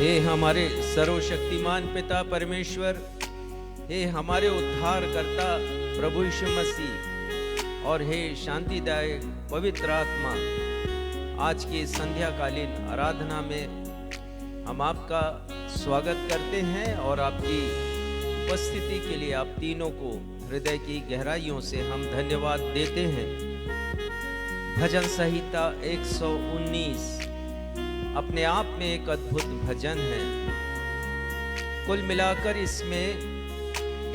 हे हमारे सर्वशक्तिमान पिता परमेश्वर, हे हमारे उद्धार करता प्रभु यीशु मसीह, और हे शांतिदायक पवित्र आत्मा, आज की संध्याकालीन आराधना में हम आपका स्वागत करते हैं और आपकी उपस्थिति के लिए आप तीनों को हृदय की गहराइयों से हम धन्यवाद देते हैं। भजन संहिता 119 अपने आप में एक अद्भुत भजन है। कुल मिलाकर इसमें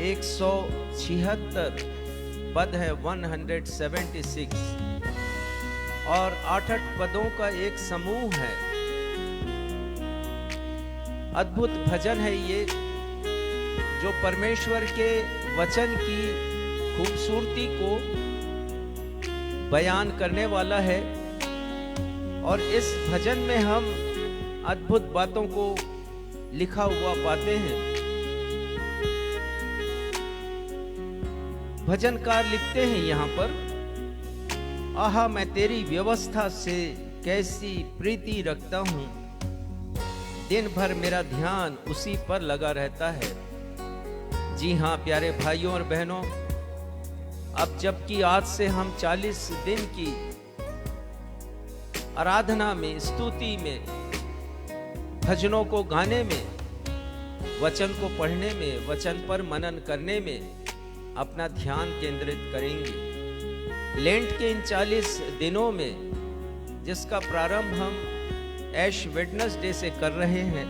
176 पद है, 176, और 8 पदों का एक समूह है। अद्भुत भजन है ये, जो परमेश्वर के वचन की खूबसूरती को बयान करने वाला है। और इस भजन में हम अद्भुत बातों को लिखा हुआ पाते हैं। भजनकार लिखते हैं यहाँ पर, आहा मैं तेरी व्यवस्था से कैसी प्रीति रखता हूं, दिन भर मेरा ध्यान उसी पर लगा रहता है। जी हाँ प्यारे भाइयों और बहनों, अब जबकि आज से हम 40 दिन की आराधना में, स्तुति में, भजनों को गाने में, वचन को पढ़ने में, वचन पर मनन करने में अपना ध्यान केंद्रित करेंगे। लेंट के इन 40 दिनों में, जिसका प्रारंभ हम ऐश वेडनेसडे से कर रहे हैं,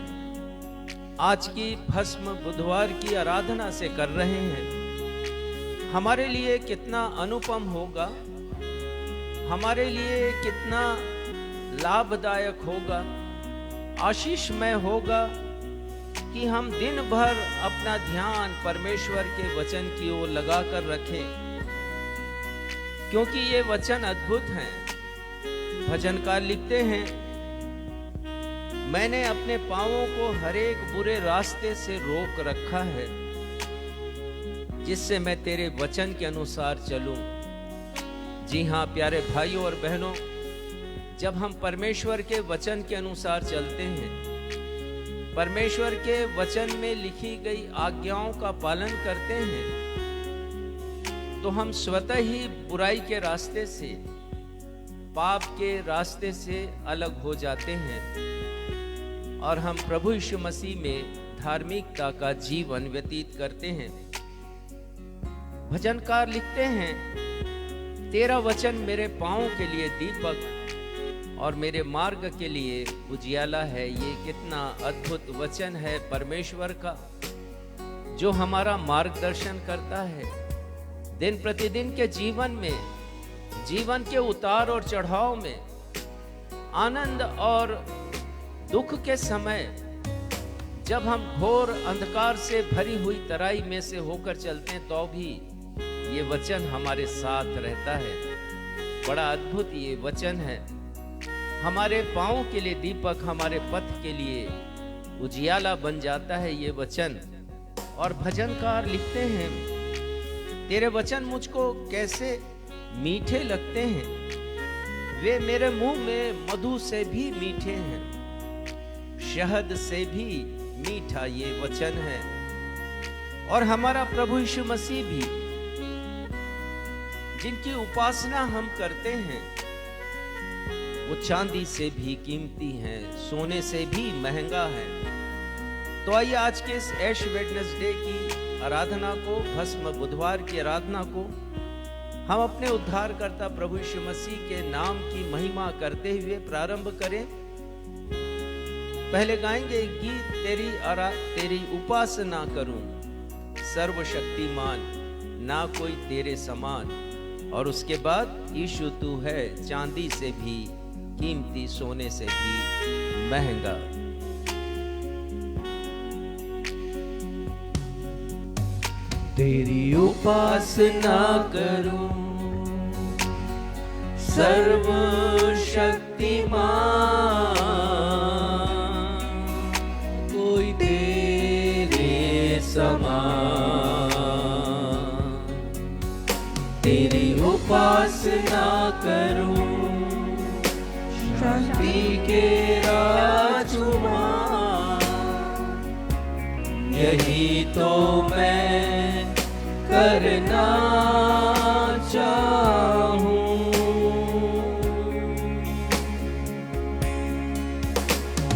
आज की भस्म बुधवार की आराधना से कर रहे हैं, हमारे लिए कितना अनुपम होगा, हमारे लिए कितना लाभदायक होगा, आशीषमय होगा कि हम दिन भर अपना ध्यान परमेश्वर के वचन की ओर लगा कर रखें, क्योंकि ये वचन अद्भुत हैं। भजनकार लिखते हैं, मैंने अपने पांवों को हर एक बुरे रास्ते से रोक रखा है, जिससे मैं तेरे वचन के अनुसार चलूं। जी हाँ प्यारे भाइयों और बहनों, जब हम परमेश्वर के वचन के अनुसार चलते हैं, परमेश्वर के वचन में लिखी गई आज्ञाओं का पालन करते हैं, तो हम स्वतः ही बुराई के रास्ते से, पाप के रास्ते से अलग हो जाते हैं और हम प्रभु यीशु मसीह में धार्मिकता का जीवन व्यतीत करते हैं। भजनकार लिखते हैं, तेरा वचन मेरे पांव के लिए दीपक और मेरे मार्ग के लिए उजियाला है। ये कितना अद्भुत वचन है परमेश्वर का, जो हमारा मार्गदर्शन करता है दिन प्रतिदिन के जीवन में, जीवन के उतार और चढ़ाव में, आनंद और दुख के समय, जब हम घोर अंधकार से भरी हुई तराई में से होकर चलते हैं, तो भी ये वचन हमारे साथ रहता है। बड़ा अद्भुत ये वचन है, हमारे पांव के लिए दीपक, हमारे पथ के लिए उजियाला बन जाता है ये वचन। और भजनकार लिखते हैं, तेरे वचन मुझको कैसे मीठे लगते हैं, वे मेरे मुंह में मधु से भी मीठे हैं, शहद से भी मीठा ये वचन है। और हमारा प्रभु यीशु मसीह भी, जिनकी उपासना हम करते हैं, वो चांदी से भी कीमती हैं, सोने से भी महंगा है। तो आइए आज के इस ऐश वेडनेसडे की आराधना को, भस्म बुधवार की आराधना को, हम अपने उद्धारकर्ता प्रभु यीशु मसीह के नाम की महिमा करते हुए प्रारंभ करें। पहले गाएंगे गीत, तेरी उपासना करूं सर्वशक्तिमान, ना कोई तेरे समान। और उसके बाद, यीशु तू है चांदी से भी कीमती, सोने से भी महंगा। तेरी उपासना करूं सर्वशक्तिमान, कोई तेरे समान। तेरी उपासना करूं शांति के राजकुमार, यही तो मैं करना चाहूं।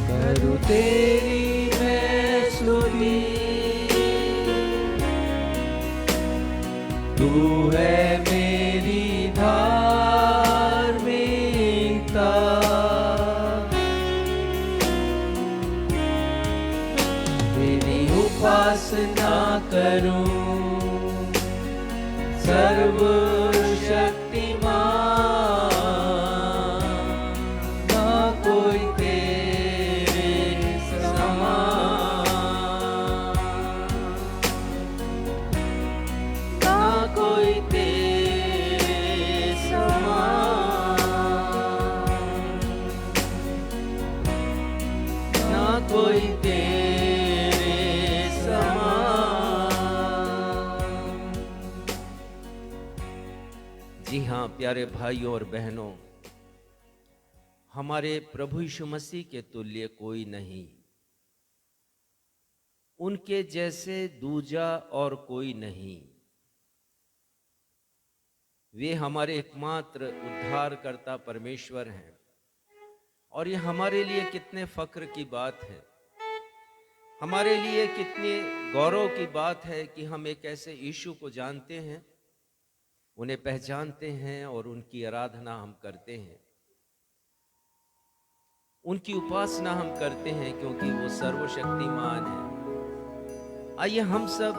करूं तेरी मैं स्तुति, तू है मेरी धार्मिकता। तेरी उपासना करूं सर्वशक्तिमान, ना कोई तेरे समान, ना कोई तेरे समान, ना कोई तेरे समान। जी हाँ प्यारे भाइयों और बहनों, हमारे प्रभु यीशु मसीह के तुल्य कोई नहीं, उनके जैसे दूजा और कोई नहीं। वे हमारे एकमात्र उद्धारकर्ता परमेश्वर हैं और ये हमारे लिए कितने फक्र की बात है, हमारे लिए कितने गौरव की बात है कि हम एक ऐसे यीशु को जानते हैं, उन्हें पहचानते हैं और उनकी आराधना हम करते हैं, उनकी उपासना हम करते हैं क्योंकि वो सर्वशक्तिमान है। आइए हम सब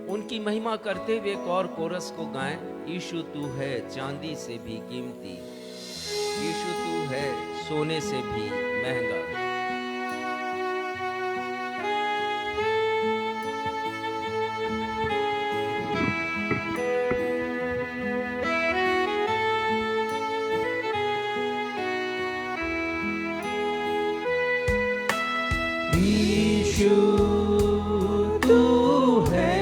उनकी महिमा करते हुए एक और कोरस को गाएं। यीशु तू है चांदी से भी कीमती, यीशु तू है सोने से भी महंगा। यीशु तू है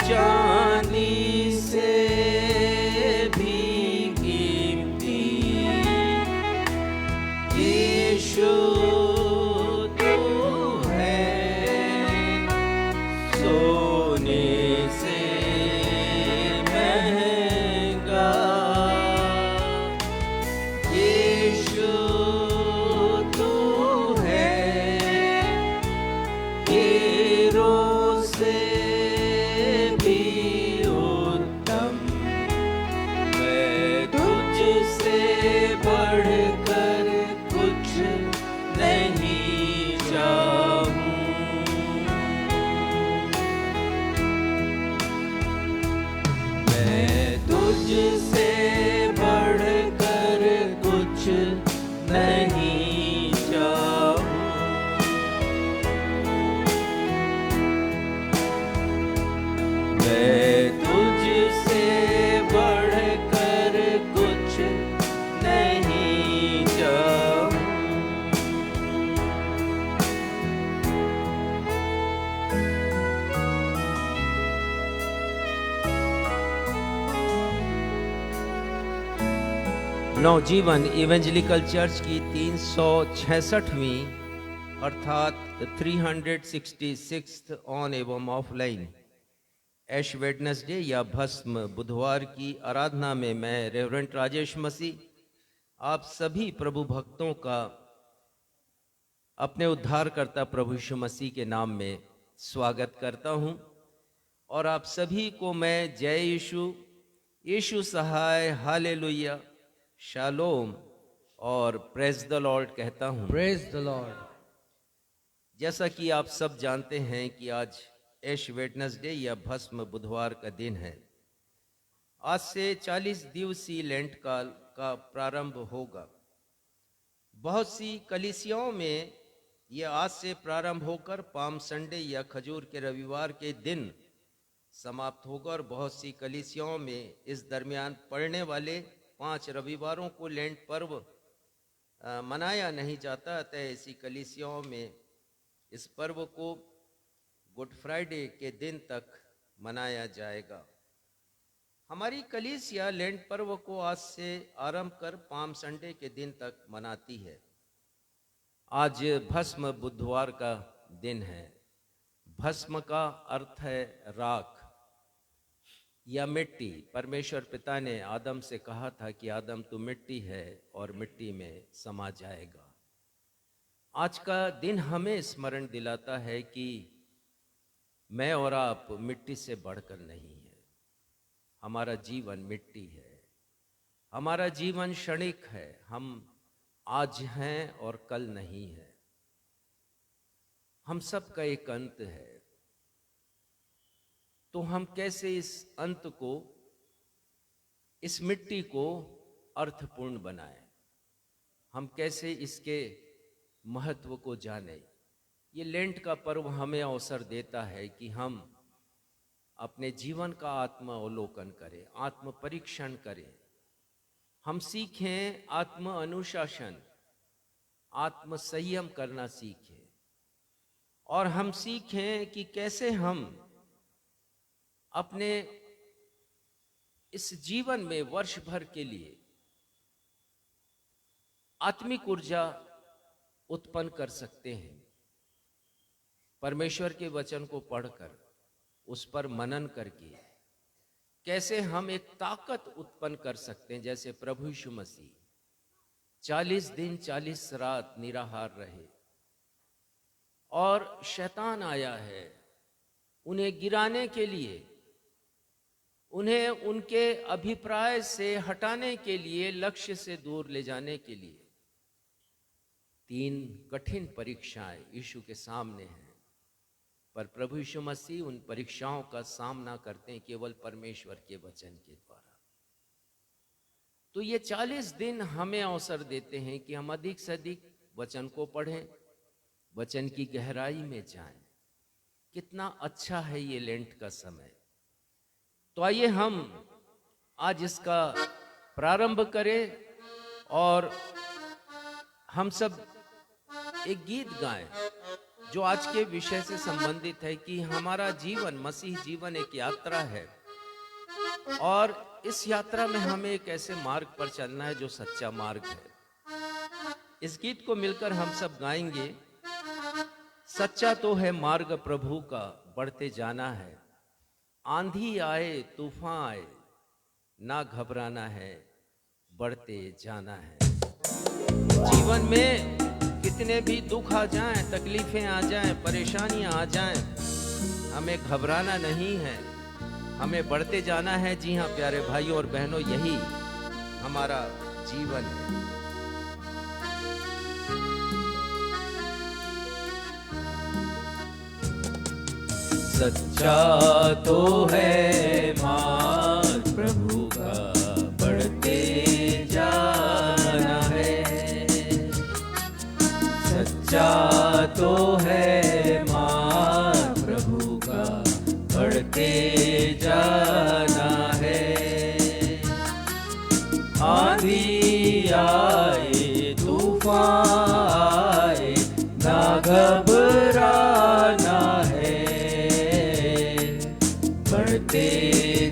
चांदी से भी कीमती, यीशु तू है सोने से महंगा, यीशु से भी उत्तम। मैं तुझसे बढ़कर कुछ नहीं चाहूं, मैं तुझसे बढ़कर कुछ नहीं चाहूं। मैं तुझसे बढ़कर कुछ नहीं चाहूं। नवजीवन इवेंजलिकल चर्च की 366वीं अर्थात 366 ऑन एवं ऑफलाइन ऐश वेडनेसडे या भस्म बुधवार की आराधना में मैं रेवरेंट राजेश मसीह आप सभी प्रभु भक्तों का अपने उद्धारकर्ता प्रभु यीशु मसीह के नाम में स्वागत करता हूं और आप सभी को मैं जय यीशु, यीशु सहाय, हालेलुया, शालोम और प्रेज द लॉर्ड कहता हूं। Praise the Lord. जैसा कि आप सब जानते हैं कि आज ऐश वेडनेसडे या भस्म बुधवार का दिन है। आज से 40 दिवसीय लेंट काल का प्रारंभ होगा। बहुत सी कलीसियाओं में यह आज से प्रारंभ होकर पाम संडे या खजूर के रविवार के दिन समाप्त होगा और बहुत सी कलीसियाओं में इस दरमियान पड़ने वाले 5 रविवारों को लेंट पर्व मनाया नहीं जाता। अतः ऐसी कलीसियाओं में इस पर्व को गुड फ्राइडे के दिन तक मनाया जाएगा। हमारी कलीसिया लेंट पर्व को आज से आरंभ कर पाम संडे के दिन तक मनाती है। आज भस्म बुधवार का दिन है। भस्म का अर्थ है राख या मिट्टी। परमेश्वर पिता ने आदम से कहा था कि आदम तू मिट्टी है और मिट्टी में समा जाएगा। आज का दिन हमें स्मरण दिलाता है कि मैं और आप मिट्टी से बढ़कर नहीं है। हमारा जीवन मिट्टी है, हमारा जीवन क्षणिक है। हम आज हैं और कल नहीं है। हम सब का एक अंत है। तो हम कैसे इस अंत को, इस मिट्टी को अर्थपूर्ण बनाएं? हम कैसे इसके महत्व को जानें? ये लेंट का पर्व हमें अवसर देता है कि हम अपने जीवन का आत्मावलोकन करें, आत्म परीक्षण करें। हम सीखें आत्म अनुशासन, आत्म संयम करना सीखें, और हम सीखें कि कैसे हम अपने इस जीवन में वर्ष भर के लिए आत्मिक ऊर्जा उत्पन्न कर सकते हैं। परमेश्वर के वचन को पढ़कर, उस पर मनन करके कैसे हम एक ताकत उत्पन्न कर सकते हैं। जैसे प्रभु यीशु मसीह 40 दिन 40 रात निराहार रहे और शैतान आया है उन्हें गिराने के लिए, उन्हें उनके अभिप्राय से हटाने के लिए, लक्ष्य से दूर ले जाने के लिए 3 कठिन परीक्षाएं यीशु के सामने हैं। पर प्रभु यीशु मसीह उन परीक्षाओं का सामना करते हैं केवल परमेश्वर के वचन के द्वारा। तो ये 40 दिन हमें अवसर देते हैं कि हम अधिक से अधिक वचन को पढ़ें, वचन की गहराई में जाएं। कितना अच्छा है ये लेंट का समय। तो आइए हम आज इसका प्रारंभ करें और हम सब एक गीत गाएं जो आज के विषय से संबंधित है कि हमारा जीवन, मसीह जीवन एक यात्रा है और इस यात्रा में हमें एक ऐसे मार्ग पर चलना है जो सच्चा मार्ग है। इस गीत को मिलकर हम सब गाएंगे। सच्चा तो है मार्ग प्रभु का, बढ़ते जाना है। आंधी आए तूफान आए ना घबराना है, बढ़ते जाना है। जीवन में कितने भी दुख आ जाएं, तकलीफें आ जाएं, परेशानियां आ जाएं, हमें घबराना नहीं है, हमें बढ़ते जाना है। जी हाँ प्यारे भाइयों और बहनों, यही हमारा जीवन है। सच्चा तो है मार्ग प्रभु का, बढ़ते जाना है। सच्चा तो है मार्ग प्रभु का, बढ़ते जाना है। आंधी आए तूफान आए ना घबराना है, बढ़ते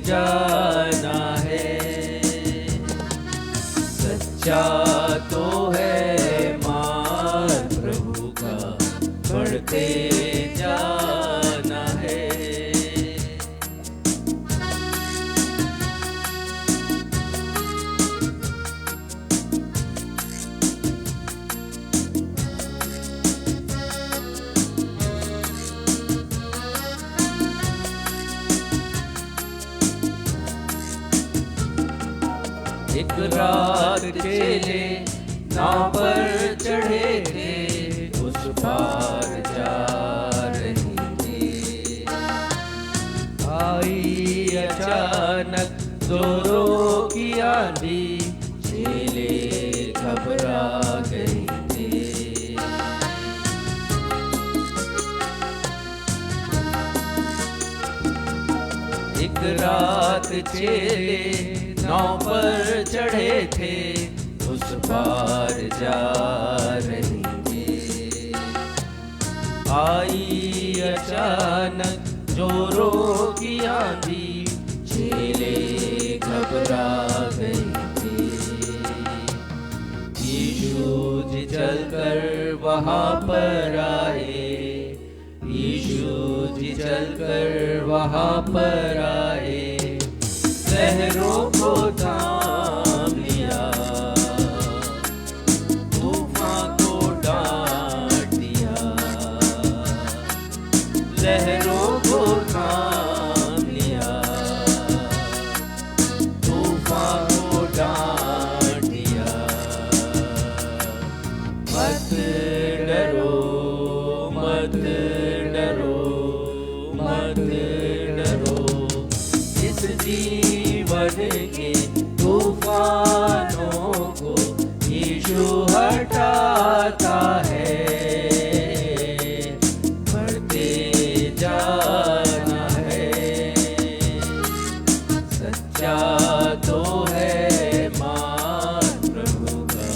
जाना है। सच्चा तो है मार्ग प्रभु का, बढ़ते जाना है। एक रात चेले नाव पर चढ़े थे, उस पार जा रहे थे। आई अचानक जोरों की आंधी, चेले घबरा गए थे। एक रात चेले नाव पर चढ़े थे, उस पार जा रहे थे। आई अचानक जोरों की आंधी, चेले घबरा गए थे। यीशु जी चलकर वहाँ वहाँ पर आए, यीशु जी चलकर वहाँ पर आए, लहरों को थाम लिया, तूफान को डांट दिया, लहरों को थाम लिया, तूफान को डांट दिया। मत डरो, मत डरो, मत डरो, इस जीवन के तूफानों को यीशु हटाता है, बढ़ते जाना है, सच्चा तो है मार्ग प्रभु का,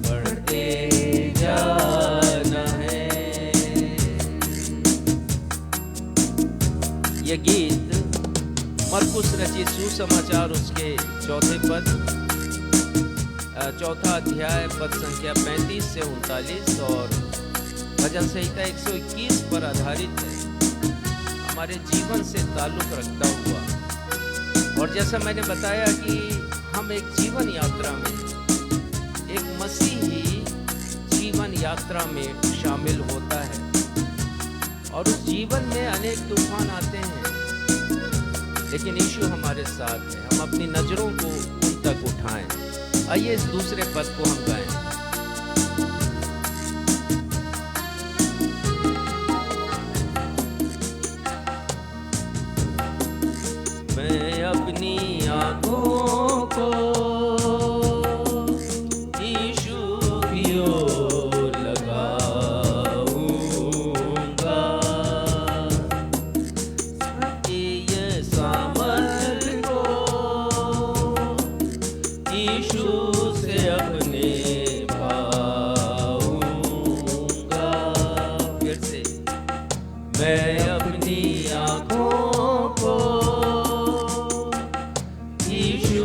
बढ़ते जाना है। ये गीत मरकुस रचित सुसमाचार उसके चौथा अध्याय पद संख्या 35 से 39 और भजन संहिता 121 पर आधारित है, हमारे जीवन से ताल्लुक रखता हुआ। और जैसा मैंने बताया कि हम एक जीवन यात्रा में, एक मसीही जीवन यात्रा में शामिल होता है और उस जीवन में अनेक तूफान आते हैं, लेकिन यीशु हमारे साथ है। हम अपनी नजरों को उन तक उठाएं। आइए इस दूसरे पद को हम गाएं। मैं अपनी आँखों को यीशु की ओर लगाऊंगा, ये सामर्थ को यीशु से अपने पाऊंगा। फिर से मैं अपनी आँखों को यीशु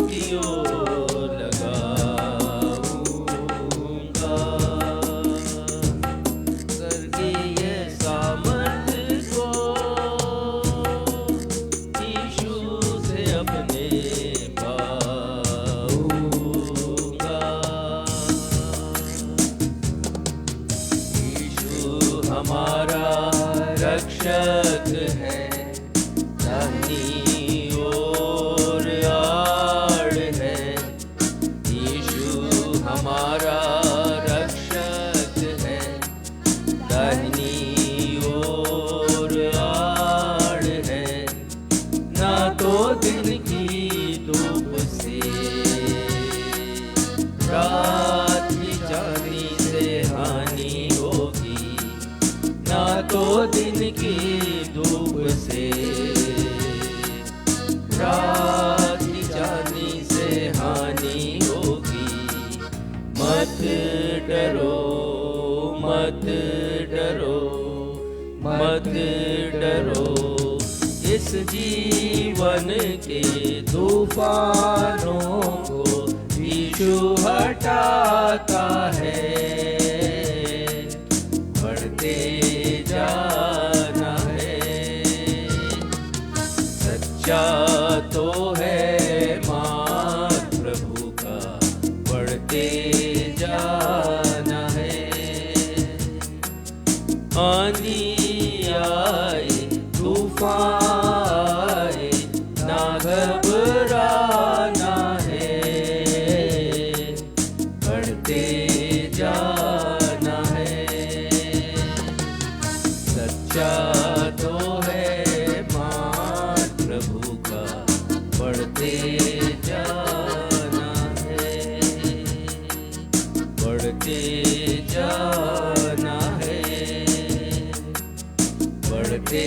की ओर लगाऊंगा, स्वर्गीय सामर्थ को यीशु से अपने पाऊंगा। यीशु हमारा रक्षक है, दाहिनी ओर आड़ है, यीशु हमारा रक्षक है, दाहिनी ओर आड़ है, ना तो दिन की धूप से, रात की चांदनी से हानि होगी, ना तो दिन की धूप से, रात की चांदनी से हानि होगी। मत डरो, मत डरो, मत डरो, इस जीवन के तूफानों को यीशु हटाता है, बढ़ते जाना है, सच्चा तो है मार्ग प्रभु का, बढ़ते जाना है। आंधी आए, तूफान आए, ना घबराना है, बढ़ते जाना है, सच्चा तो है मार्ग प्रभु का, बढ़ते जाना है, बढ़ते जाना है, बढ़ते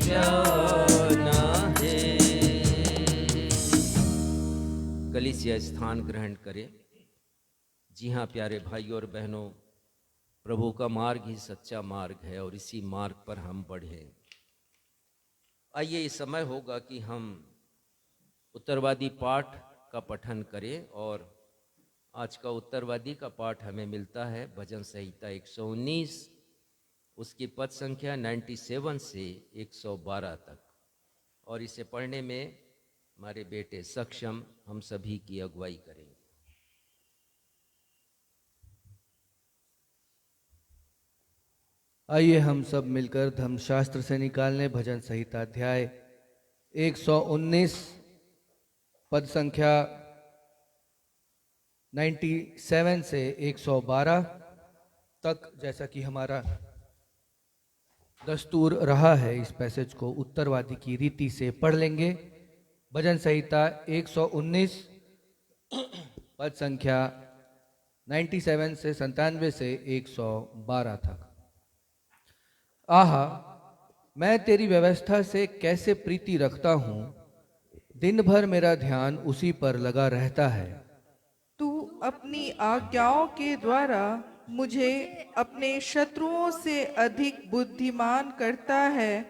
जाना है। कलीसिया स्थान ग्रहण करे। जी हाँ प्यारे भाइयों और बहनों, प्रभु का मार्ग ही सच्चा मार्ग है और इसी मार्ग पर हम बढ़े। आइए इस समय होगा कि हम उत्तरवादी पाठ का पठन करें और आज का उत्तरवादी का पाठ हमें मिलता है भजन संहिता 119, उसकी पद संख्या 97 से 112 तक, और इसे पढ़ने में हमारे बेटे सक्षम हम सभी की अगुवाई करेंगे। आइए हम सब मिलकर धर्मशास्त्र से निकालने भजन संहिता अध्याय 119 पद संख्या 97 से 112 तक, जैसा कि हमारा दस्तूर रहा है, इस पैसेज को उत्तरवादी की रीति से पढ़ लेंगे। भजन संहिता 119 पद संख्या 97 से 97 से 112 तक। आहा, मैं तेरी व्यवस्था से कैसे प्रीति रखता हूँ, दिन भर मेरा ध्यान उसी पर लगा रहता है। तू अपनी आज्ञाओं के द्वारा मुझे अपने शत्रुओं से अधिक बुद्धिमान करता है,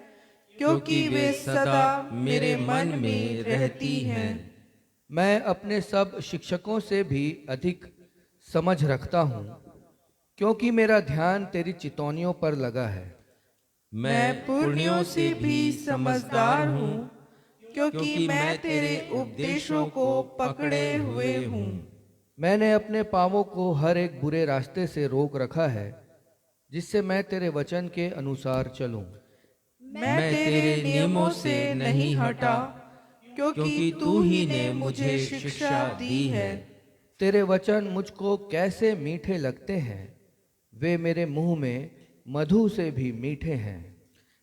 क्योंकि वे सदा मेरे मन में रहती हैं। मैं अपने सब शिक्षकों से भी अधिक समझ रखता हूँ, क्योंकि मेरा ध्यान तेरी चितौनियों पर लगा है। मैं पुण्यों से भी समझदार हूँ, क्योंकि मैं तेरे उपदेशों को पकड़े हुए हूँ। मैंने अपने पांवों को हर एक बुरे रास्ते से रोक रखा है, जिससे मैं तेरे वचन के अनुसार चलूं। मैं तेरे नियमों से नहीं हटा, क्योंकि तू ही ने मुझे शिक्षा दी है। तेरे वचन मुझको कैसे मीठे लगते हैं, वे मेरे मुंह में मधु से भी मीठे हैं।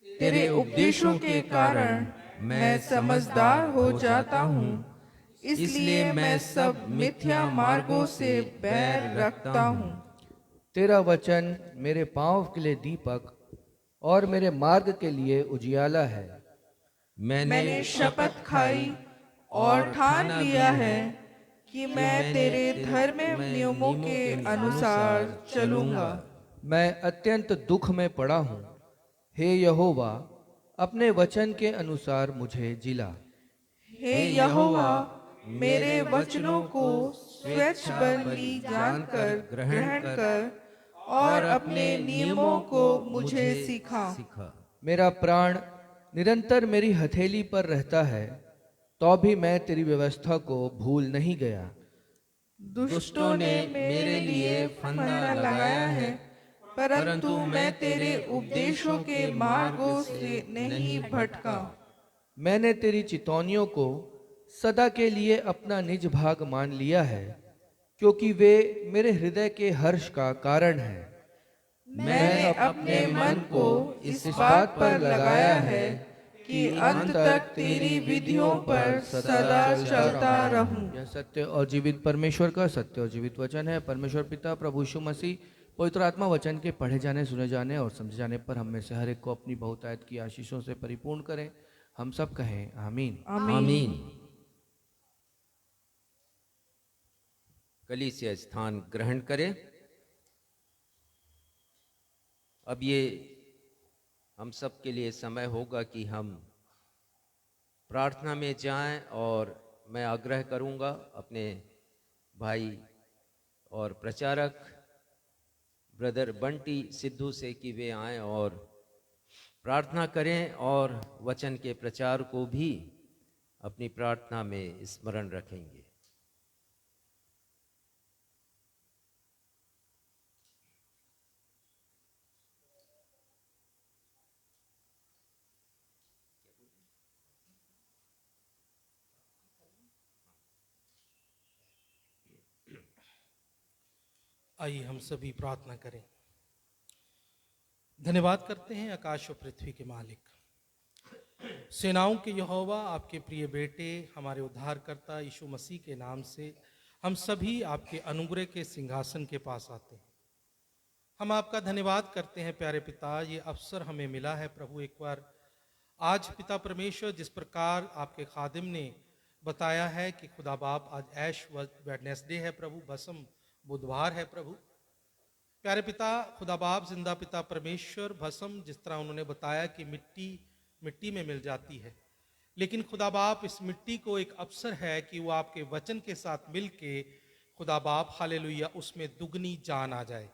तेरे उपदेशों के कारण मैं समझदार हो जाता हूँ, इसलिए मैं सब मिथ्या मार्गों से बैर रखता हूँ। तेरा वचन मेरे पांव के लिए दीपक और मेरे मार्ग के लिए उजियाला है। मैंने शपथ खाई और ठान लिया है कि मैं तेरे धर्म नियमों के अनुसार चलूंगा। मैं अत्यंत दुख में पड़ा हूँ, हे यहोवा, अपने वचन के अनुसार मुझे जिला। हे यहोवा, मेरे वचनों को स्वच्छ बलि जानकर ग्रहण कर और अपने नियमों को मुझे सिखा। मेरा प्राण निरंतर मेरी हथेली पर रहता है, तो भी मैं तेरी व्यवस्था को भूल नहीं गया। दुष्टों ने मेरे लिए फंदा लगाया है, परंतु मैं तेरे उपदेशों के मार्गों से नहीं भटका। मैंने तेरी चितौनियों को सदा के लिए अपना निज भाग मान लिया है, क्योंकि वे मेरे हृदय के हर्ष का कारण है। मैंने अपने मन को इस बात पर लगाया है कि अंत तक तेरी विधियों पर सदा चलता रहूं। यह सत्य और जीवित परमेश्वर का सत्य और जीवित वचन है। परमेश्वर पिता, प्रभु यीशु मसीह, पवित्र आत्मा वचन के पढ़े जाने, सुने जाने और समझे जाने पर हम में से हर एक को अपनी बहुतायत की आशीषों से परिपूर्ण करें। हम सब कहें आमीन। आमीन। कलीसिया स्थान ग्रहण करें। अब ये हम सब के लिए समय होगा कि हम प्रार्थना में जाएं, और मैं आग्रह करूंगा अपने भाई और प्रचारक ब्रदर बंटी सिद्धू से कि वे आएं और प्रार्थना करें और वचन के प्रचार को भी अपनी प्रार्थना में स्मरण रखेंगे। आइए हम सभी प्रार्थना करें। धन्यवाद करते हैं आकाश और पृथ्वी के मालिक, सेनाओं के यहोवा, आपके प्रिय बेटे हमारे उद्धारकर्ता यीशु मसीह के नाम से हम सभी आपके अनुग्रह के सिंहासन के पास आते हैं। हम आपका धन्यवाद करते हैं प्यारे पिता, ये अवसर हमें मिला है प्रभु। एक बार आज पिता परमेश्वर, जिस प्रकार आपके खादिम ने बताया है कि खुदा बाप आज ऐश वेडनेसडे है प्रभु, भस्म बुधवार है प्रभु। प्यारे पिता खुदा बाप, जिंदा पिता परमेश्वर, भस्म जिस तरह उन्होंने बताया कि मिट्टी में मिल जाती है, लेकिन खुदा बाप इस मिट्टी को एक अवसर है कि वो आपके वचन के साथ मिलके खुदा बाप हालेलुया उसमें दुगनी जान आ जाए।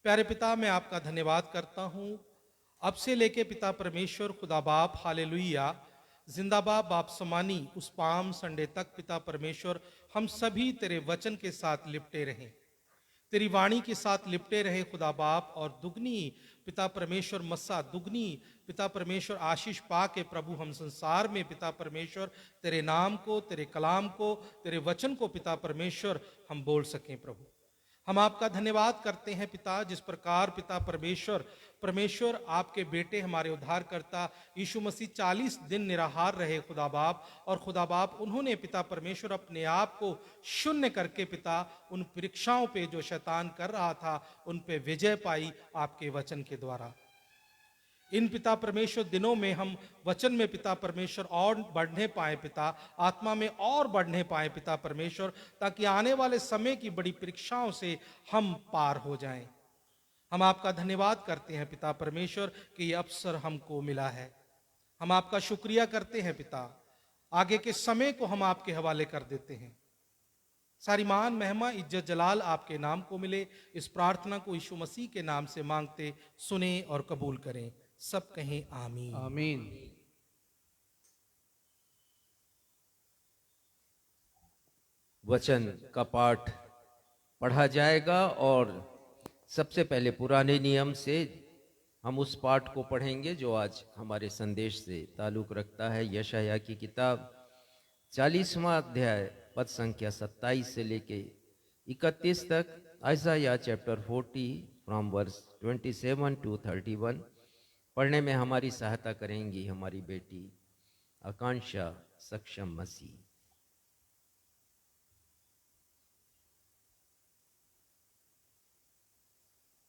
प्यारे पिता, मैं आपका धन्यवाद करता हूँ। अब से लेके पिता परमेश्वर खुदा बाप हालेलुया जिंदाबाद बाप समानी उस पाम संडे तक पिता परमेश्वर हम सभी तेरे वचन के साथ लिपटे रहें, तेरी वाणी के साथ लिपटे रहे खुदा बाप, और दुगनी पिता परमेश्वर मस्सा दुगनी पिता परमेश्वर आशीष पा के प्रभु हम संसार में पिता परमेश्वर तेरे नाम को, तेरे कलाम को, तेरे वचन को पिता परमेश्वर हम बोल सकें। प्रभु हम आपका धन्यवाद करते हैं पिता, जिस प्रकार पिता परमेश्वर आपके बेटे हमारे उद्धारकर्ता यीशु मसीह 40 दिन निराहार रहे खुदा बाप, और खुदा बाप उन्होंने पिता परमेश्वर अपने आप को शून्य करके पिता उन परीक्षाओं पे जो शैतान कर रहा था उन पे विजय पाई आपके वचन के द्वारा। इन पिता परमेश्वर दिनों में हम वचन में पिता परमेश्वर और बढ़ने पाए पिता, आत्मा में और बढ़ने पाए पिता परमेश्वर, ताकि आने वाले समय की बड़ी परीक्षाओं से हम पार हो जाएं। हम आपका धन्यवाद करते हैं पिता परमेश्वर कि ये अवसर हमको मिला है। हम आपका शुक्रिया करते हैं पिता। आगे के समय को हम आपके हवाले कर देते हैं। सारी मान, महिमा, इज्जत, जलाल आपके नाम को मिले। इस प्रार्थना को यीशु मसीह के नाम से मांगते सुने और कबूल करें। सब कहें आमीन। आमीन। वचन का पाठ पढ़ा जाएगा और सबसे पहले पुराने नियम से हम उस पाठ को पढ़ेंगे जो आज हमारे संदेश से ताल्लुक रखता है। यशायाह की किताब 40वां अध्याय पद संख्या 27 से लेके 31 तक, Isaiah chapter 40 from verse 27 to 31 पढ़ने में हमारी सहायता करेंगी हमारी बेटी आकांक्षा सक्षम मसीह।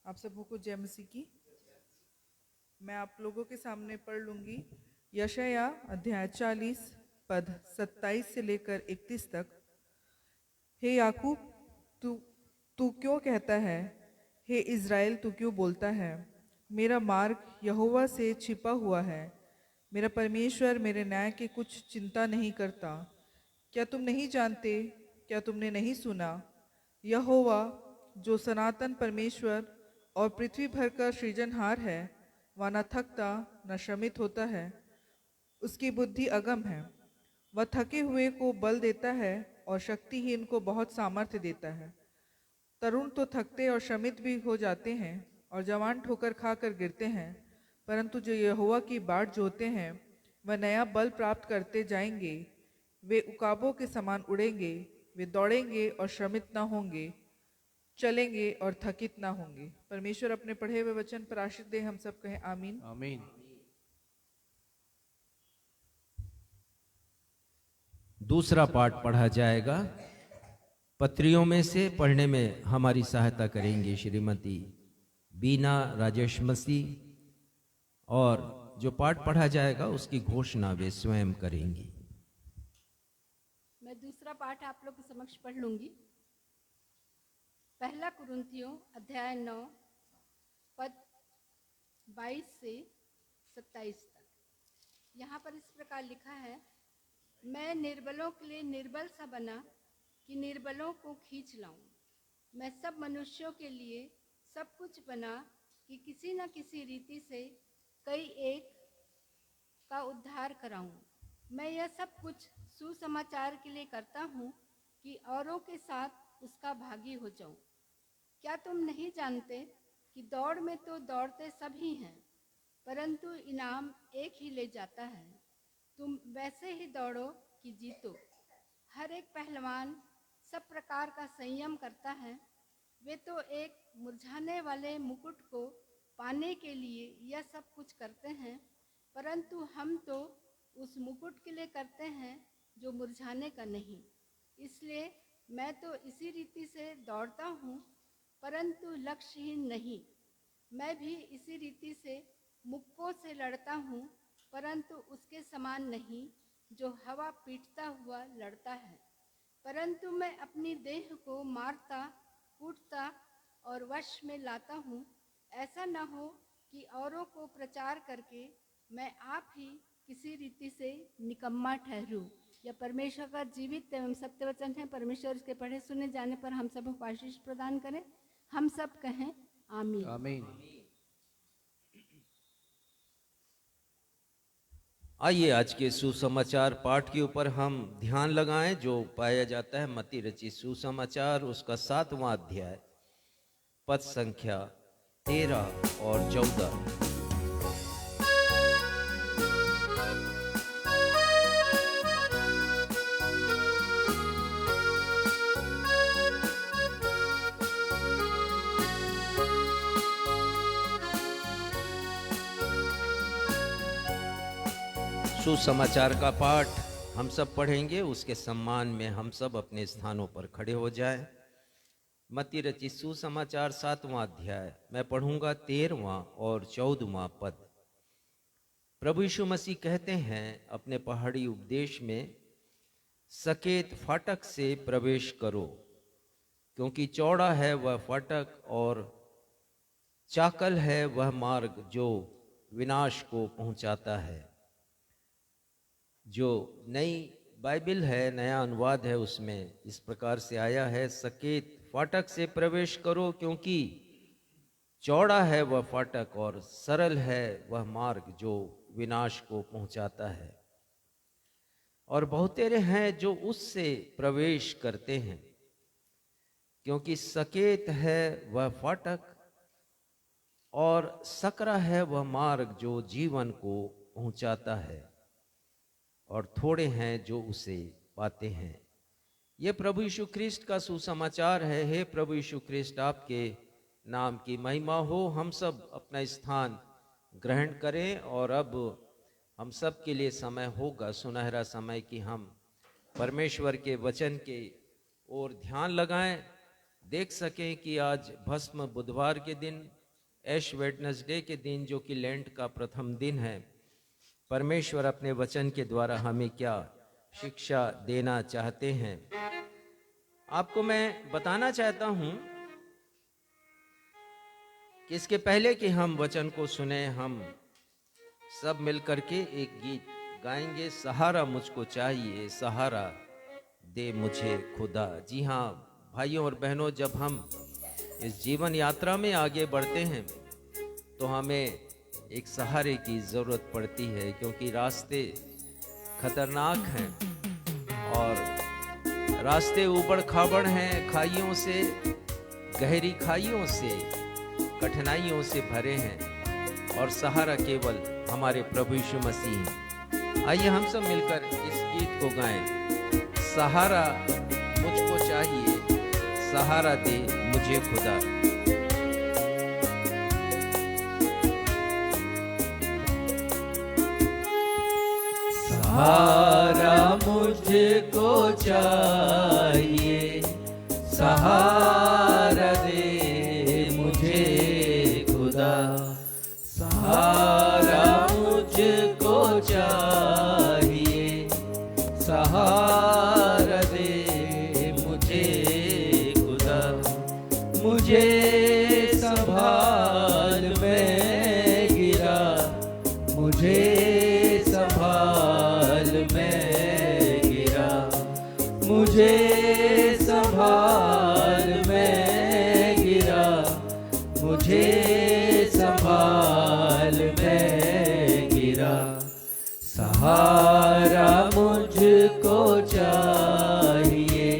आप सबों को जय मसीह की। मैं आप लोगों के सामने पढ़ लूंगी यशायाह अध्याय 40 पद 27 से लेकर 31 तक। हे याकूब, तू तू क्यों कहता है, हे इज़राइल तू क्यों बोलता है, मेरा मार्ग यहोवा से छिपा हुआ है, मेरा परमेश्वर मेरे न्याय की कुछ चिंता नहीं करता। क्या तुम नहीं जानते, क्या तुमने नहीं सुना? यहोवा जो सनातन परमेश्वर और पृथ्वी भर का सृजनहार है, वह न थकता न श्रमित होता है, उसकी बुद्धि अगम है। वह थके हुए को बल देता है और शक्तिहीन को बहुत सामर्थ्य देता है। तरुण तो थकते और श्रमित भी हो जाते हैं और जवान ठोकर खाकर गिरते हैं, परंतु जो यहोवा की बाट जोहते हैं वह नया बल प्राप्त करते जाएंगे। वे उकाबों के समान उड़ेंगे, वे दौड़ेंगे और श्रमित न होंगे, चलेंगे और थकित ना होंगे। परमेश्वर अपने पढ़े हुए वचन पर आशीष दे। हम सब कहें आमीन। आमीन। दूसरा पाठ पढ़ा जाएगा। पत्रियों में से पढ़ने में हमारी सहायता करेंगी श्रीमती बीना राजेश मसीह, और जो पाठ पढ़ा जाएगा उसकी घोषणा वे स्वयं करेंगी। मैं दूसरा पाठ आप लोग के समक्ष पढ़ लूंगी। पहला कुरिन्थियों अध्याय 9 पद 22 से 27 तक। यहाँ पर इस प्रकार लिखा है, मैं निर्बलों के लिए निर्बल सा बना कि निर्बलों को खींच लाऊं। मैं सब मनुष्यों के लिए सब कुछ बना कि किसी न किसी रीति से कई एक का उद्धार कराऊं। मैं यह सब कुछ सुसमाचार के लिए करता हूँ कि औरों के साथ उसका भागी हो जाऊं। क्या तुम नहीं जानते कि दौड़ में तो दौड़ते सभी हैं, परंतु इनाम एक ही ले जाता है। तुम वैसे ही दौड़ो कि जीतो। हर एक पहलवान सब प्रकार का संयम करता है। वे तो एक मुरझाने वाले मुकुट को पाने के लिए यह सब कुछ करते हैं, परंतु हम तो उस मुकुट के लिए करते हैं जो मुरझाने का नहीं। इसलिए मैं तो इसी रीति से दौड़ता हूँ, परंतु लक्ष्यहीन नहीं। मैं भी इसी रीति से मुक्कों से लड़ता हूँ, परंतु उसके समान नहीं जो हवा पीटता हुआ लड़ता है। परंतु मैं अपनी देह को मारता, कूटता और वश में लाता हूँ, ऐसा न हो कि औरों को प्रचार करके मैं आप ही किसी रीति से निकम्मा ठहरूं। यह परमेश्वर का जीवित एवं सत्य वचन है। परमेश्वर इसके पढ़े सुने जाने पर हम सब को आशीष प्रदान करें। हम सब कहें आमीन। आमीन। आइए आज के सुसमाचार पाठ के ऊपर हम ध्यान लगाएं, जो पाया जाता है मत्ती रचित सुसमाचार उसका 7वां अध्याय, पद संख्या 13 और 14। सुसमाचार का पाठ हम सब पढ़ेंगे। उसके सम्मान में हम सब अपने स्थानों पर खड़े हो जाएं। मत्ती रचित सुसमाचार 7वां अध्याय मैं पढ़ूंगा 13वां और 14वां पद। प्रभु यीशु मसीह कहते हैं अपने पहाड़ी उपदेश में, सकेत फाटक से प्रवेश करो, क्योंकि चौड़ा है वह फाटक और चाकल है वह मार्ग जो विनाश को पहुंचाता है। जो नई बाइबल है, नया अनुवाद है, उसमें इस प्रकार से आया है, सकेत फाटक से प्रवेश करो, क्योंकि चौड़ा है वह फाटक और सरल है वह मार्ग जो विनाश को पहुंचाता है, और बहुतेरे हैं जो उससे प्रवेश करते हैं। क्योंकि सकेत है वह फाटक और सकरा है वह मार्ग जो जीवन को पहुंचाता है, और थोड़े हैं जो उसे पाते हैं। ये प्रभु यीशु ख्रिस्ट का सुसमाचार है। हे प्रभु यीशु ख्रिस्ट, आपके नाम की महिमा हो। हम सब अपना स्थान ग्रहण करें, और अब हम सब के लिए समय होगा, सुनहरा समय, कि हम परमेश्वर के वचन के ओर ध्यान लगाएं, देख सकें कि आज भस्म बुधवार के दिन, ऐश वेडनेसडे के दिन, जो कि लेंट का प्रथम दिन है, परमेश्वर अपने वचन के द्वारा हमें क्या शिक्षा देना चाहते हैं। आपको मैं बताना चाहता हूं कि इसके पहले कि हम वचन को सुने, हम सब मिलकर के एक गीत गाएंगे, सहारा मुझको चाहिए, सहारा दे मुझे खुदा। जी हाँ भाइयों और बहनों, जब हम इस जीवन यात्रा में आगे बढ़ते हैं तो हमें एक सहारे की ज़रूरत पड़ती है, क्योंकि रास्ते खतरनाक हैं और रास्ते ऊबड़ खाबड़ हैं, खाइयों से, गहरी खाइयों से, कठिनाइयों से भरे हैं, और सहारा केवल हमारे प्रभु यीशु मसीह हैं। आइए हम सब मिलकर इस गीत को गाएं, सहारा मुझको चाहिए, सहारा दे मुझे खुदा। सहारा मुझको चाहिए, सहारा दे मुझे खुदा। सहारा मुझको चाहिए, सहारा दे मुझे खुदा। मुझे संभाल मैं गिरा, मुझे मुझे संभाल मैं गिरा, मुझे संभाल मैं गिरा। सहारा मुझको चाहिए,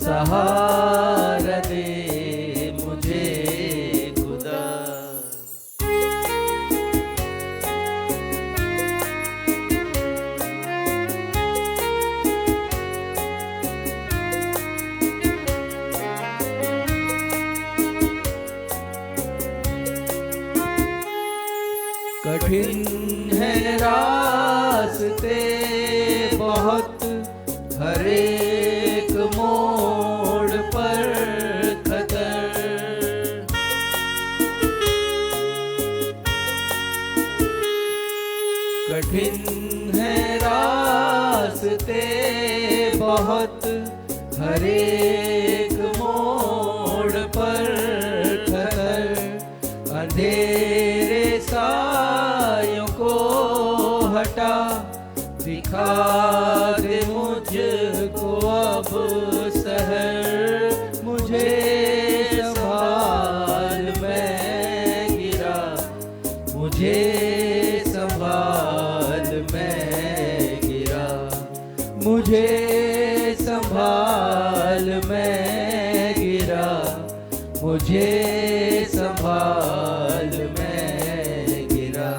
सहारा दे मुझे खुदा। कठिन है रास्ते बहुत, हर एक मोड़ पर खतर। कठिन है रास्ते बहुत, हर एक मोड़ पर खतर। अंधेरे सायों को हटा, दिखा दे मुझे संभाल, मैं गिरा।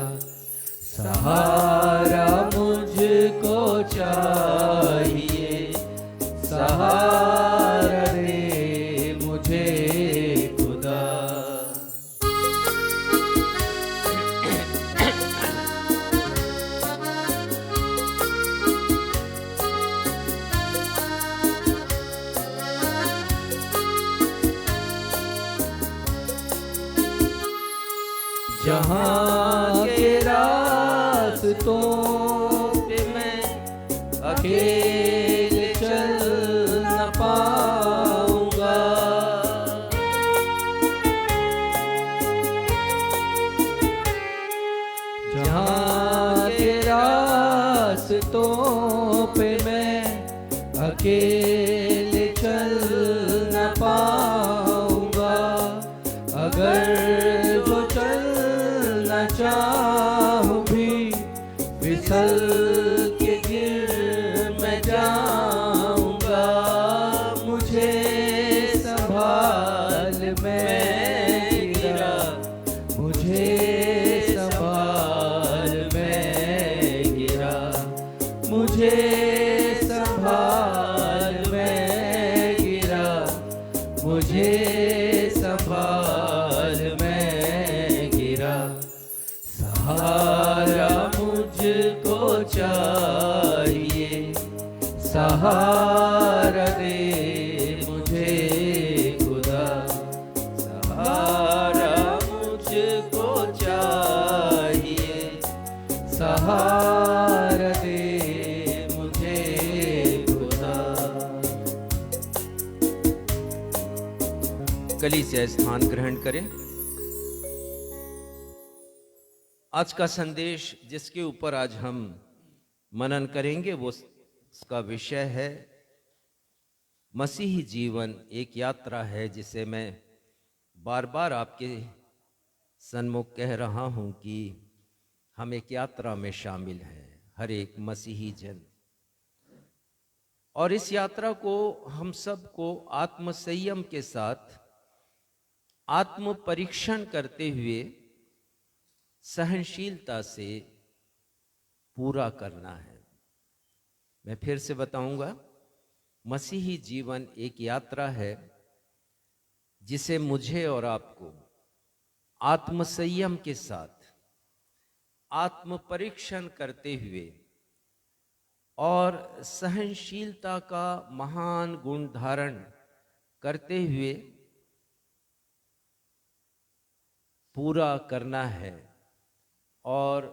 सहारा मुझको चाहिए, सहारा दे मुझे खुदा। जहाँ के रास्तों पे मैं अकेले चल न पाऊंगा, जहाँ के रास्तों पे मैं अकेले चल न पाऊंगा, अगर जो चलना चाहूं भी फिसल के गिर मैं जाऊंगा। मुझे संभाल, मैं गिरा। मुझे संभाल, मैं गिरा। मुझे संभाल, मैं गिरा। मुझे संभाल, मैं गिरा। सहारा मुझको चाहिए, सहारा दे मुझे खुदा। सहारा मुझको चाहिए, सहारा दे मुझे खुदा। कलीसिया स्थान ग्रहण करें। आज का संदेश जिसके ऊपर आज हम मनन करेंगे वो उसका विषय है मसीही जीवन एक यात्रा है, जिसे मैं बार बार आपके सन्मुख कह रहा हूं कि हम एक यात्रा में शामिल हैं, हर एक मसीही जन। और इस यात्रा को हम सबको आत्म संयम के साथ आत्म परीक्षण करते हुए सहनशीलता से पूरा करना है। मैं फिर से बताऊंगा, मसीही जीवन एक यात्रा है जिसे मुझे और आपको आत्म संयम के साथ आत्म परीक्षण करते हुए और सहनशीलता का महान गुण धारण करते हुए पूरा करना है और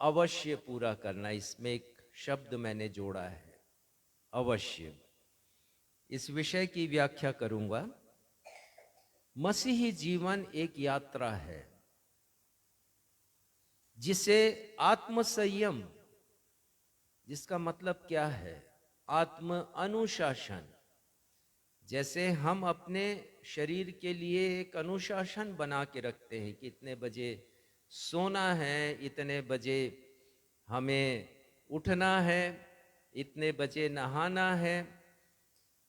अवश्य पूरा करना। इसमें एक शब्द मैंने जोड़ा है, अवश्य। इस विषय की व्याख्या करूंगा। मसीही जीवन एक यात्रा है जिसे आत्म संयम, जिसका मतलब क्या है? आत्म अनुशासन। जैसे हम अपने शरीर के लिए एक अनुशासन बना के रखते हैं कि इतने बजे सोना है, इतने बजे हमें उठना है, इतने बजे नहाना है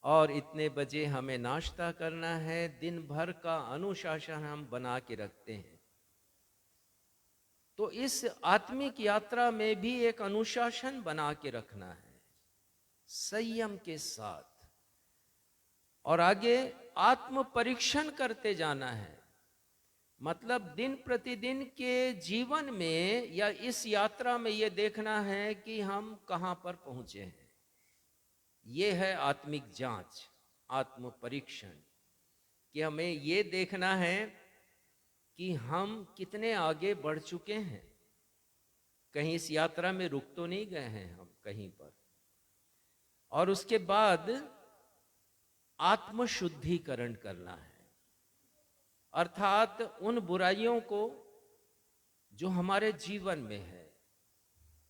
और इतने बजे हमें नाश्ता करना है। दिन भर का अनुशासन हम बना के रखते हैं। तो इस आत्मिक यात्रा में भी एक अनुशासन बना के रखना है संयम के साथ, और आगे आत्म परीक्षण करते जाना है। मतलब दिन प्रतिदिन के जीवन में या इस यात्रा में ये देखना है कि हम कहां पर पहुंचे हैं। ये है आत्मिक जांच, आत्म परीक्षण, कि हमें ये देखना है कि हम कितने आगे बढ़ चुके हैं। कहीं इस यात्रा में रुक तो नहीं गए हैं हम कहीं पर। और उसके बाद आत्म शुद्धिकरण करना है, अर्थात उन बुराइयों को जो हमारे जीवन में है।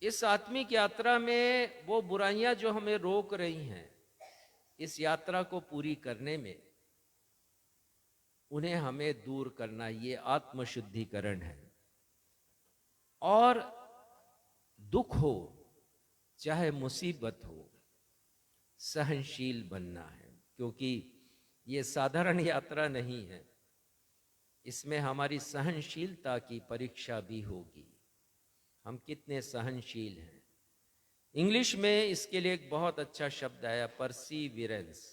इस आत्मिक यात्रा में वो बुराइयां जो हमें रोक रही हैं इस यात्रा को पूरी करने में, उन्हें हमें दूर करना, ये आत्म शुद्धिकरण है। और दुख हो चाहे मुसीबत हो, सहनशील बनना है, क्योंकि ये साधारण यात्रा नहीं है। इसमें हमारी सहनशीलता की परीक्षा भी होगी, हम कितने सहनशील हैं। इंग्लिश में इसके लिए एक बहुत अच्छा शब्द आया, परसीविरेंस,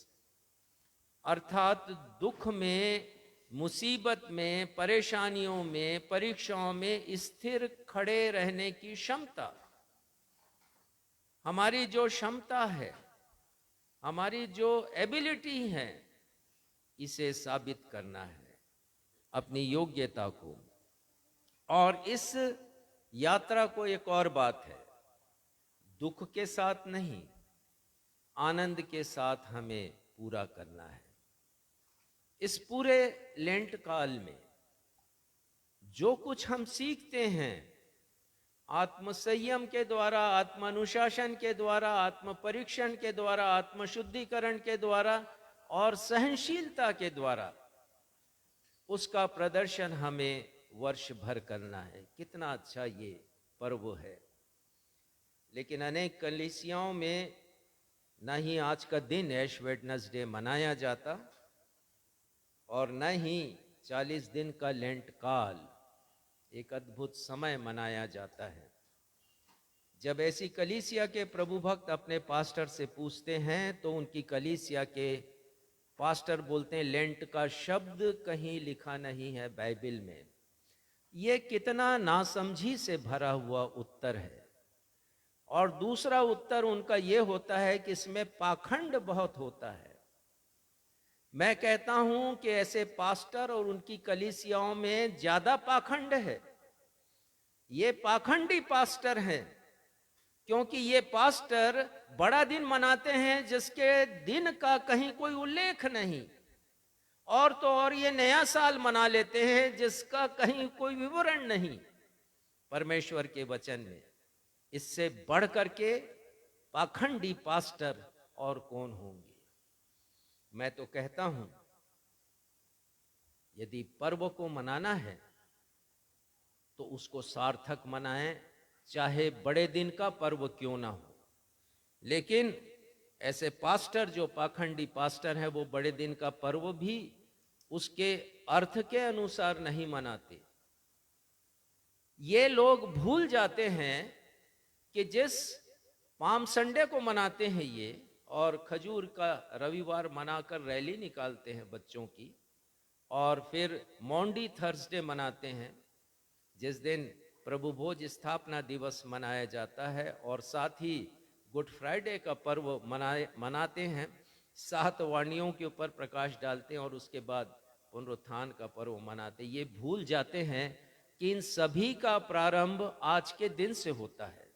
अर्थात दुख में, मुसीबत में, परेशानियों में, परीक्षाओं में स्थिर खड़े रहने की क्षमता। हमारी जो क्षमता है, हमारी जो एबिलिटी है, इसे साबित करना है, अपनी योग्यता को। और इस यात्रा को एक और बात है, दुख के साथ नहीं, आनंद के साथ हमें पूरा करना है। इस पूरे लेंट काल में जो कुछ हम सीखते हैं, आत्मसंयम के द्वारा, आत्मानुशासन के द्वारा, आत्म परीक्षण के द्वारा, आत्मशुद्धिकरण के द्वारा और सहनशीलता के द्वारा, उसका प्रदर्शन हमें वर्ष भर करना है। कितना अच्छा ये पर्व है। लेकिन अनेक कलीसियाओं में न ही आज का दिन ऐश वेडनेसडे मनाया जाता और न ही 40 दिन का लेंट काल, एक अद्भुत समय मनाया जाता है। जब ऐसी कलीसिया के प्रभु भक्त अपने पास्टर से पूछते हैं तो उनकी कलीसिया के पास्टर बोलते हैं, लेंट का शब्द कहीं लिखा नहीं है बाइबल में। ये कितना नासमझी से भरा हुआ उत्तर है। और दूसरा उत्तर उनका ये होता है कि इसमें पाखंड बहुत होता है। मैं कहता हूं कि ऐसे पास्टर और उनकी कलीसियाओं में ज्यादा पाखंड है। ये पाखंडी पास्टर हैं, क्योंकि ये पास्टर बड़ा दिन मनाते हैं जिसके दिन का कहीं कोई उल्लेख नहीं, और तो और ये नया साल मना लेते हैं जिसका कहीं कोई विवरण नहीं परमेश्वर के वचन में। इससे बढ़ करके पाखंडी पास्टर और कौन होंगे। मैं तो कहता हूं, यदि पर्व को मनाना है तो उसको सार्थक मनाएं, चाहे बड़े दिन का पर्व क्यों ना हो। लेकिन ऐसे पास्टर जो पाखंडी पास्टर हैं, वो बड़े दिन का पर्व भी उसके अर्थ के अनुसार नहीं मनाते। ये लोग भूल जाते हैं कि जिस पाम संडे को मनाते हैं ये, और खजूर का रविवार मनाकर रैली निकालते हैं बच्चों की, और फिर मॉन्डी थर्सडे मनाते हैं जिस दिन प्रभु भोज स्थापना दिवस मनाया जाता है, और साथ ही गुड फ्राइडे का पर्व मनाते हैं, 7 वाणियों के ऊपर प्रकाश डालते हैं और उसके बाद पुनरुत्थान का पर्व मनाते हैं। ये भूल जाते हैं कि इन सभी का प्रारंभ आज के दिन से होता है।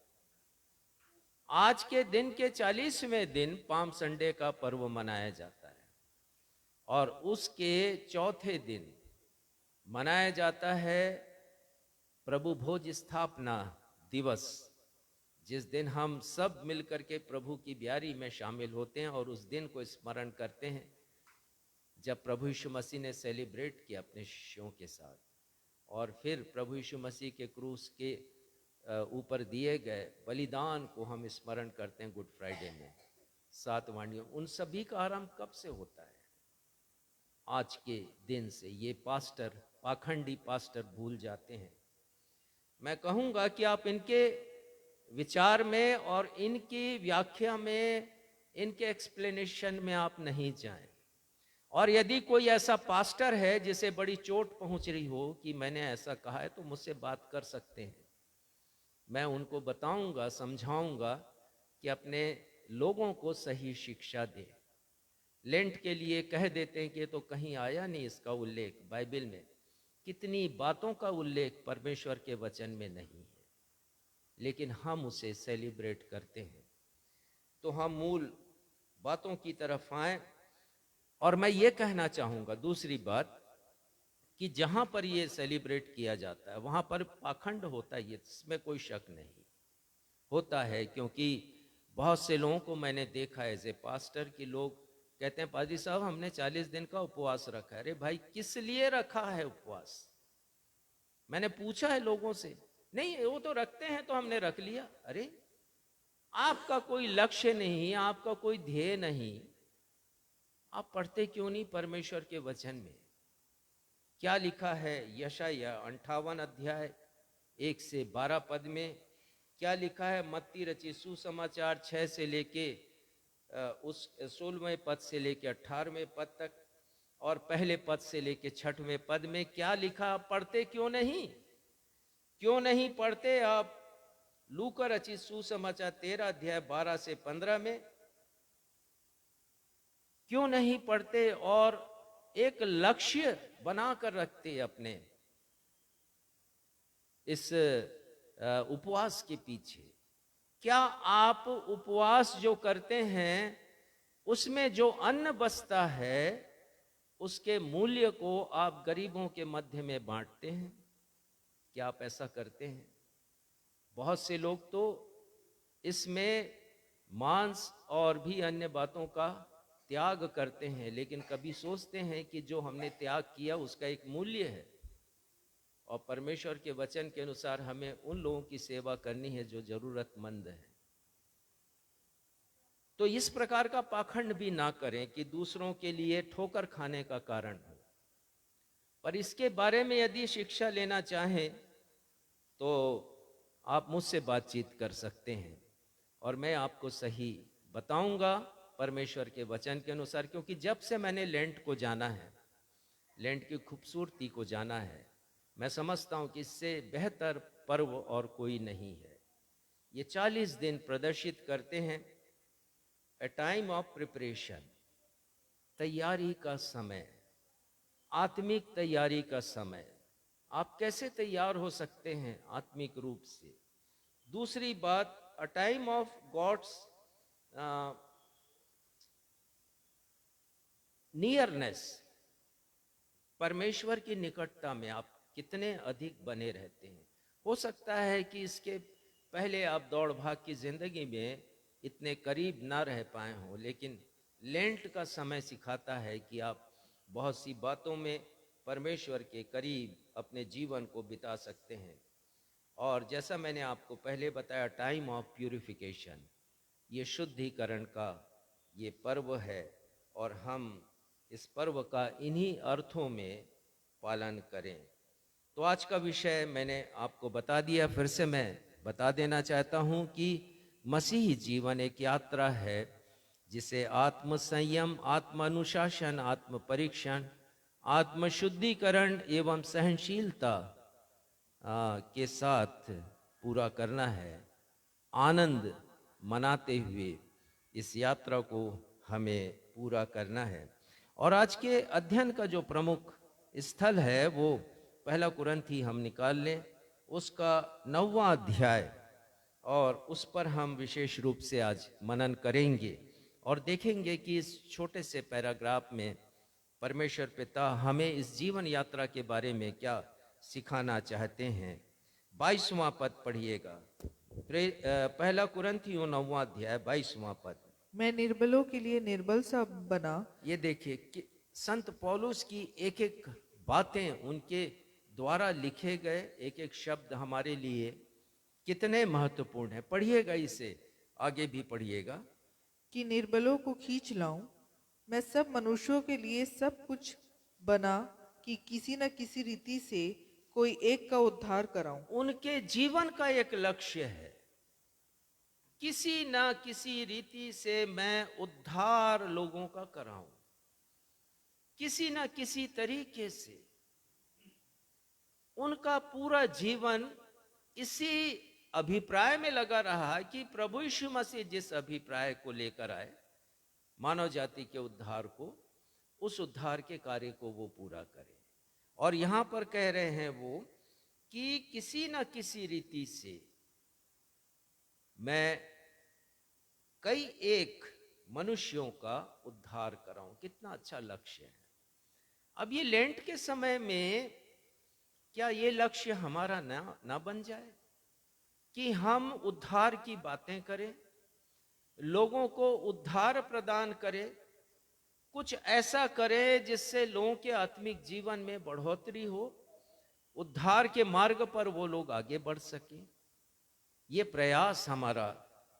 आज के दिन के 40वें दिन पाम संडे का पर्व मनाया जाता है, और उसके चौथे दिन मनाया जाता है प्रभु भोज स्थापना दिवस, जिस दिन हम सब मिलकर के प्रभु की ब्यारी में शामिल होते हैं और उस दिन को स्मरण करते हैं जब प्रभु यीशु मसीह ने सेलिब्रेट किया अपने शिष्यों के साथ। और फिर प्रभु यीशु मसीह के क्रूस के ऊपर दिए गए बलिदान को हम स्मरण करते हैं गुड फ्राइडे में, 7 वाणियों। उन सभी का आरंभ कब से होता है? आज के दिन से। ये पास्टर, पाखंडी पास्टर भूल जाते हैं। मैं कहूँगा कि आप इनके विचार में और इनकी व्याख्या में, इनके एक्सप्लेनेशन में आप नहीं जाएं। और यदि कोई ऐसा पास्टर है जिसे बड़ी चोट पहुंच रही हो कि मैंने ऐसा कहा है, तो मुझसे बात कर सकते हैं। मैं उनको बताऊंगा, समझाऊंगा कि अपने लोगों को सही शिक्षा दे। लेंट के लिए कह देते हैं कि तो कहीं आया नहीं इसका उल्लेख बाइबल में। कितनी बातों का उल्लेख परमेश्वर के वचन में नहीं है, लेकिन हम उसे सेलिब्रेट करते हैं। तो हम मूल बातों की तरफ आएं। और मैं ये कहना चाहूँगा दूसरी बात, कि जहाँ पर ये सेलिब्रेट किया जाता है वहाँ पर पाखंड होता है, इसमें कोई शक नहीं होता है। क्योंकि बहुत से लोगों को मैंने देखा एज ए पास्टर कि लोग कहते हैं, पादरी साहब हमने 40 दिन का उपवास रखा है। अरे भाई, किस लिए रखा है उपवास? मैंने पूछा है लोगों से, नहीं वो तो रखते हैं तो हमने रख लिया। अरे आपका कोई लक्ष्य नहीं, आपका कोई ध्येय नहीं, आप पढ़ते क्यों नहीं परमेश्वर के वचन में? क्या लिखा है यशाया 58 अध्याय 1 से 12 पद में, क्या लिखा है मत्ती रचित सुसमाचार 6 से लेके उस 16वें पद से लेके 18वें पद तक, और पहले पद से लेके 6वें पद में क्या लिखा, आप पढ़ते क्यों नहीं? क्यों नहीं पढ़ते आप? लूका रचित सुसमाचार 13 अध्याय 12 से 15 में क्यों नहीं पढ़ते और एक लक्ष्य बनाकर रखते अपने इस उपवास के पीछे? क्या आप उपवास जो करते हैं उसमें जो अन्न बचता है उसके मूल्य को आप गरीबों के मध्य में बांटते हैं? क्या आप ऐसा करते हैं? बहुत से लोग तो इसमें मांस और भी अन्य बातों का त्याग करते हैं, लेकिन कभी सोचते हैं कि जो हमने त्याग किया उसका एक मूल्य है, और परमेश्वर के वचन के अनुसार हमें उन लोगों की सेवा करनी है जो जरूरतमंद है। तो इस प्रकार का पाखंड भी ना करें कि दूसरों के लिए ठोकर खाने का कारण हो। पर इसके बारे में यदि शिक्षा लेना चाहें तो आप मुझसे बातचीत कर सकते हैं और मैं आपको सही बताऊंगा परमेश्वर के वचन के अनुसार, क्योंकि जब से मैंने लेंट को जाना है, लेंट की खूबसूरती को जाना है, मैं समझता हूं कि इससे बेहतर पर्व और कोई नहीं है। ये 40 दिन प्रदर्शित करते हैं ए टाइम ऑफ प्रिपरेशन, तैयारी का समय, आत्मिक तैयारी का समय। आप कैसे तैयार हो सकते हैं आत्मिक रूप से? दूसरी बात, a time of God's nearness, परमेश्वर की निकटता में आप कितने अधिक बने रहते हैं। हो सकता है कि इसके पहले आप दौड़ भाग की जिंदगी में इतने करीब ना रह पाए हों, लेकिन लेंट का समय सिखाता है कि आप बहुत सी बातों में परमेश्वर के करीब अपने जीवन को बिता सकते हैं। और जैसा मैंने आपको पहले बताया, टाइम ऑफ प्यूरिफिकेशन, ये शुद्धिकरण का ये पर्व है और हम इस पर्व का इन्हीं अर्थों में पालन करें। तो आज का विषय मैंने आपको बता दिया, फिर से मैं बता देना चाहता हूं कि मसीही जीवन एक यात्रा है जिसे आत्म संयम, आत्म अनुशासन, आत्म परीक्षण, आत्म शुद्धिकरण एवं सहनशीलता के साथ पूरा करना है। आनंद मनाते हुए इस यात्रा को हमें पूरा करना है। और आज के अध्ययन का जो प्रमुख स्थल है वो 1 कुरिन्थी हम निकाल लें, उसका 9वां अध्याय, और उस पर हम विशेष रूप से आज मनन करेंगे और देखेंगे कि इस छोटे से पैराग्राफ में परमेश्वर पिता हमें इस जीवन यात्रा के बारे में क्या सिखाना चाहते हैं। 22वां पद पढ़िएगा, 1 कुरिन्थियों 9वां अध्याय 22वां पद। मैं निर्बलों के लिए निर्बल सा बना। ये देखिए कि संत पौलुस की एक एक बातें, उनके द्वारा लिखे गए एक एक शब्द हमारे लिए कितने महत्वपूर्ण है। पढ़िएगा, इसे आगे भी पढ़िएगा। कि निर्बलों को खींच लाऊं, मैं सब मनुष्यों के लिए सब कुछ बना कि किसी न किसी रीति से कोई एक का उद्धार कराऊं। उनके जीवन का एक लक्ष्य है, किसी न किसी रीति से मैं उद्धार लोगों का कराऊं, किसी न किसी तरीके से। उनका पूरा जीवन इसी अभिप्राय में लगा रहा है कि प्रभु यीशु मसीह जिस अभिप्राय को लेकर आए, मानव जाति के उद्धार को, उस उद्धार के कार्य को वो पूरा करें। और यहां पर कह रहे हैं वो कि किसी न किसी रीति से मैं कई एक मनुष्यों का उद्धार कराऊं। कितना अच्छा लक्ष्य है। अब ये लेंट के समय में क्या ये लक्ष्य हमारा ना बन जाए कि हम उद्धार की बातें करें, लोगों को उद्धार प्रदान करें, कुछ ऐसा करें जिससे लोगों के आत्मिक जीवन में बढ़ोतरी हो, उद्धार के मार्ग पर वो लोग आगे बढ़ सकें। ये प्रयास हमारा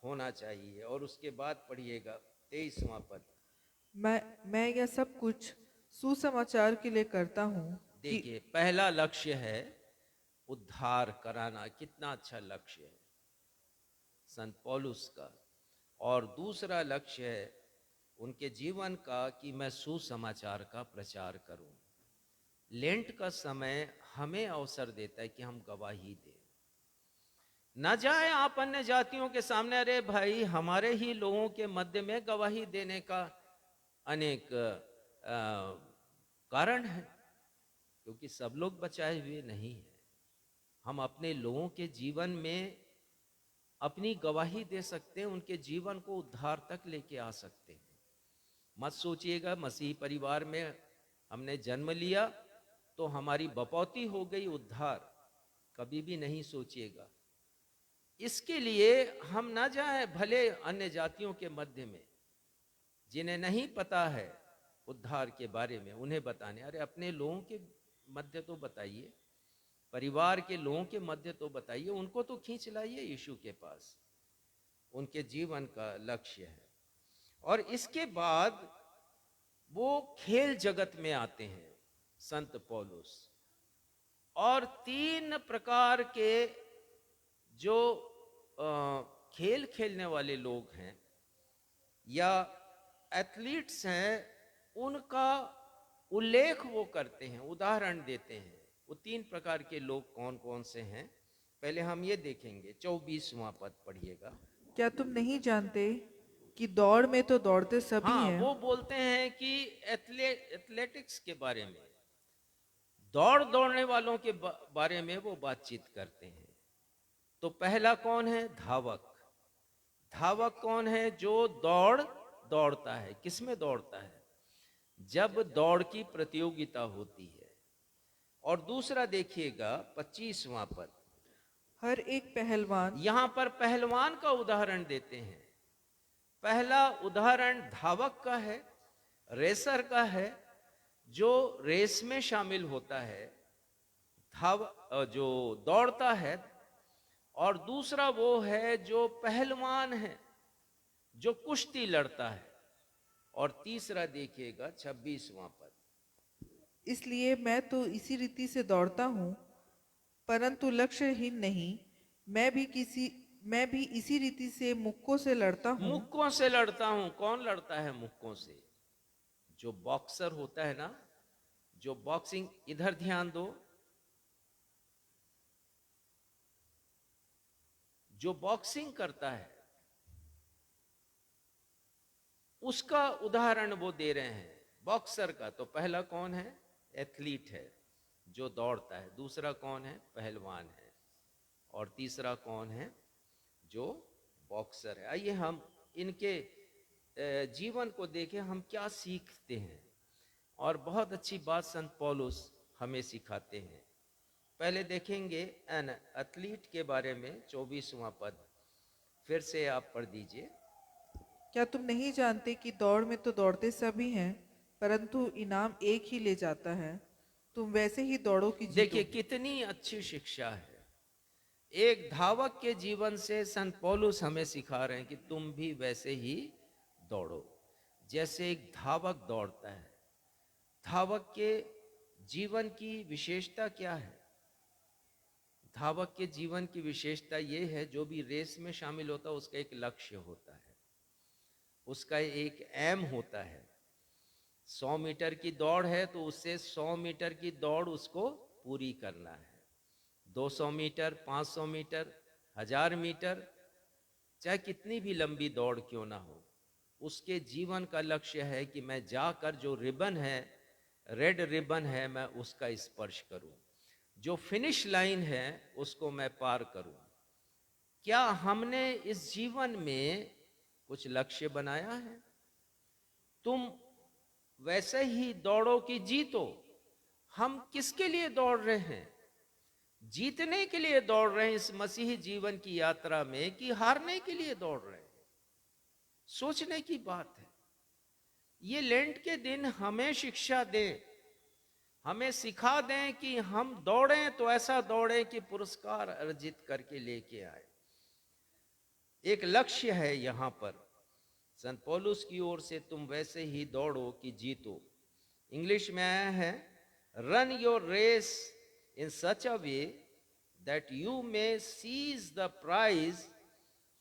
होना चाहिए। और उसके बाद पढ़िएगा 23वां पद। मैं यह सब कुछ सुसमाचार के लिए करता हूँ। देखिए, पहला लक्ष्य है उद्धार कराना। कितना अच्छा लक्ष्य है संत पौलुस का। और दूसरा लक्ष्य है उनके जीवन का कि मैं सुसमाचार का प्रचार करूं। लेंट का समय हमें अवसर देता है कि हम गवाही दें। न जाए आप अन्य जातियों के सामने, अरे भाई हमारे ही लोगों के मध्य में गवाही देने का अनेक कारण है, क्योंकि सब लोग बचाए हुए नहीं हैं। हम अपने लोगों के जीवन में अपनी गवाही दे सकते हैं, उनके जीवन को उद्धार तक लेके आ सकते हैं। मत सोचिएगा मसीही परिवार में हमने जन्म लिया तो हमारी बपौती हो गई उद्धार, कभी भी नहीं सोचिएगा। इसके लिए हम ना जाएं भले अन्य जातियों के मध्य में, जिन्हें नहीं पता है उद्धार के बारे में, उन्हें बताने। अरे अपने लोगों के मध्य तो बताइए, परिवार के लोगों के मध्य तो बताइए, उनको तो खींच लाइए यीशु के पास। उनके जीवन का लक्ष्य है। और इसके बाद वो खेल जगत में आते हैं संत पौलुस, और 3 प्रकार के जो खेल खेलने वाले लोग हैं या एथलीट्स हैं, उनका उल्लेख वो करते हैं, उदाहरण देते हैं। वो 3 प्रकार के लोग कौन कौन से हैं, पहले हम ये देखेंगे। 24वां पद पढ़िएगा। क्या तुम नहीं जानते कि दौड़ में तो दौड़ते सभी हाँ, हैं, वो बोलते हैं कि एथलेटिक्स के बारे में, दौड़ने वालों के बारे में वो बातचीत करते हैं। तो पहला कौन है? धावक। धावक कौन है? जो दौड़ता है। किसमें दौड़ता है? जब दौड़ की प्रतियोगिता होती है। और दूसरा देखिएगा 25वां पद। हर एक पहलवान, यहां पर पहलवान का उदाहरण देते हैं। पहला उदाहरण धावक का है, रेसर का है, जो रेस में शामिल होता है, जो दौड़ता है। और दूसरा वो है जो पहलवान है, जो कुश्ती लड़ता है। और तीसरा देखिएगा 26वां पद। इसलिए मैं तो इसी रीति से दौड़ता हूँ, परंतु लक्ष्यहीन नहीं। मैं भी इसी रीति से मुक्कों से लड़ता हूँ। मुक्कों से लड़ता हूं। कौन लड़ता है मुक्कों से? जो बॉक्सर होता है ना, जो बॉक्सिंग, इधर ध्यान दो, जो बॉक्सिंग करता है उसका उदाहरण वो दे रहे हैं, बॉक्सर का। तो पहला कौन है? एथलीट है, जो दौड़ता है। दूसरा कौन है? पहलवान है। और तीसरा कौन है? जो बॉक्सर है। आइए हम इनके जीवन को देखें, हम क्या सीखते हैं। और बहुत अच्छी बात संत पौलुस हमें सिखाते हैं। पहले देखेंगे एन एथलीट के बारे में, 24वां पद फिर से आप पढ़ दीजिए। क्या तुम नहीं जानते कि दौड़ में तो दौड़ते सभी हैं, परंतु इनाम एक ही ले जाता है। तुम वैसे ही दौड़ो कि जीतो। देखिए कितनी अच्छी शिक्षा है। एक धावक के जीवन से संत पौलुस हमें सिखा रहे हैं कि तुम भी वैसे ही दौड़ो जैसे एक धावक दौड़ता है। धावक के जीवन की विशेषता क्या है? धावक के जीवन की विशेषता ये है, जो भी रेस में शामिल होता है उसका एक लक्ष्य होता है, उसका एक एम होता है। 100 मीटर की दौड़ है तो उससे 100 मीटर की दौड़ उसको पूरी करना है। 200 मीटर, 500 मीटर, 1000 मीटर, चाहे कितनी भी लंबी दौड़ क्यों ना हो, उसके जीवन का लक्ष्य है कि मैं जाकर जो रिबन है, रेड रिबन है, मैं उसका स्पर्श करूं, जो फिनिश लाइन है उसको मैं पार करूं। क्या हमने इस जीवन में कुछ लक्ष्य बनाया है? तुम वैसे ही दौड़ो कि जीतो। हम किसके लिए दौड़ रहे हैं? जीतने के लिए दौड़ रहे हैं इस मसीही जीवन की यात्रा में, कि हारने के लिए दौड़ रहे हैं? सोचने की बात है। ये लेंट के दिन हमें शिक्षा दें, हमें सिखा दें कि हम दौड़ें तो ऐसा दौड़ें कि पुरस्कार अर्जित करके लेके आए। एक लक्ष्य है यहां पर संत पौलुस की ओर से, तुम वैसे ही दौड़ो कि जीतो। इंग्लिश में आया है Run your race in such a way that you may seize the prize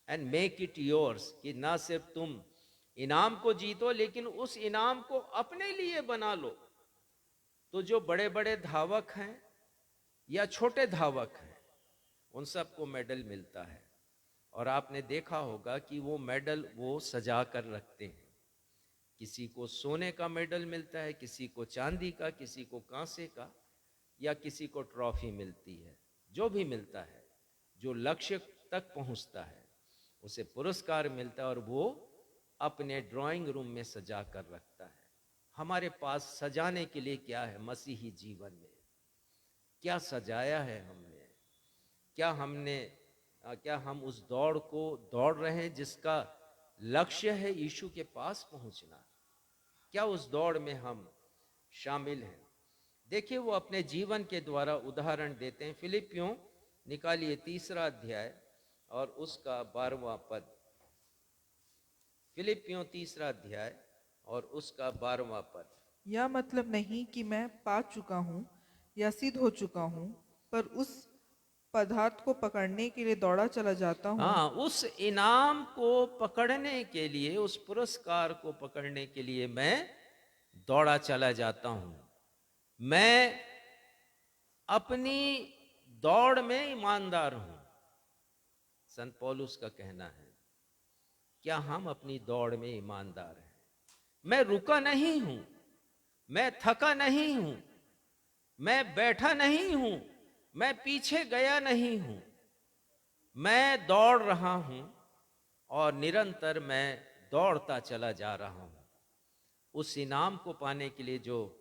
and make it yours. कि ना सिर्फ तुम इनाम को जीतो लेकिन उस इनाम को अपने लिए बना लो। तो जो बड़े बड़े धावक हैं या छोटे धावक हैं उन सबको मेडल मिलता है, और आपने देखा होगा कि वो मेडल वो सजा कर रखते हैं। किसी को सोने का मेडल मिलता है, किसी को चांदी का, किसी को कांसे का, या किसी को ट्रॉफी मिलती है। जो भी मिलता है, जो लक्ष्य तक पहुंचता है उसे पुरस्कार मिलता है और वो अपने ड्राइंग रूम में सजा कर रखता है। हमारे पास सजाने के लिए क्या है? मसीही जीवन में क्या सजाया है हमने? क्या हम उस दौड़ को दौड़ रहे हैं जिसका लक्ष्य है यीशु के पास पहुंचना? क्या उस दौड़ में हम शामिल हैं? देखिए, वो अपने जीवन के द्वारा उदाहरण देते हैं। फिलिपियों निकालिए 3 अध्याय और उसका 12वां पद। फिलिपियों 3 अध्याय और उसका 12वां पद। यह मतलब नहीं कि मैं पा चुका हूँ या सिद्ध हो चुका हूँ, पर उस पदार्थ को पकड़ने के लिए दौड़ा चला जाता हूँ। हाँ, उस इनाम को पकड़ने के लिए, उस पुरस्कार को पकड़ने के लिए मैं दौड़ा चला जाता हूँ। मैं अपनी दौड़ में ईमानदार हूँ। संत पौलुस का कहना है, क्या हम अपनी दौड़ में ईमानदार हैं? मैं रुका नहीं हूं, मैं थका नहीं हूं, मैं बैठा नहीं हूं, मैं पीछे गया नहीं हूं, मैं दौड़ रहा हूं और निरंतर मैं दौड़ता चला जा रहा हूं उस इनाम को पाने के लिए जो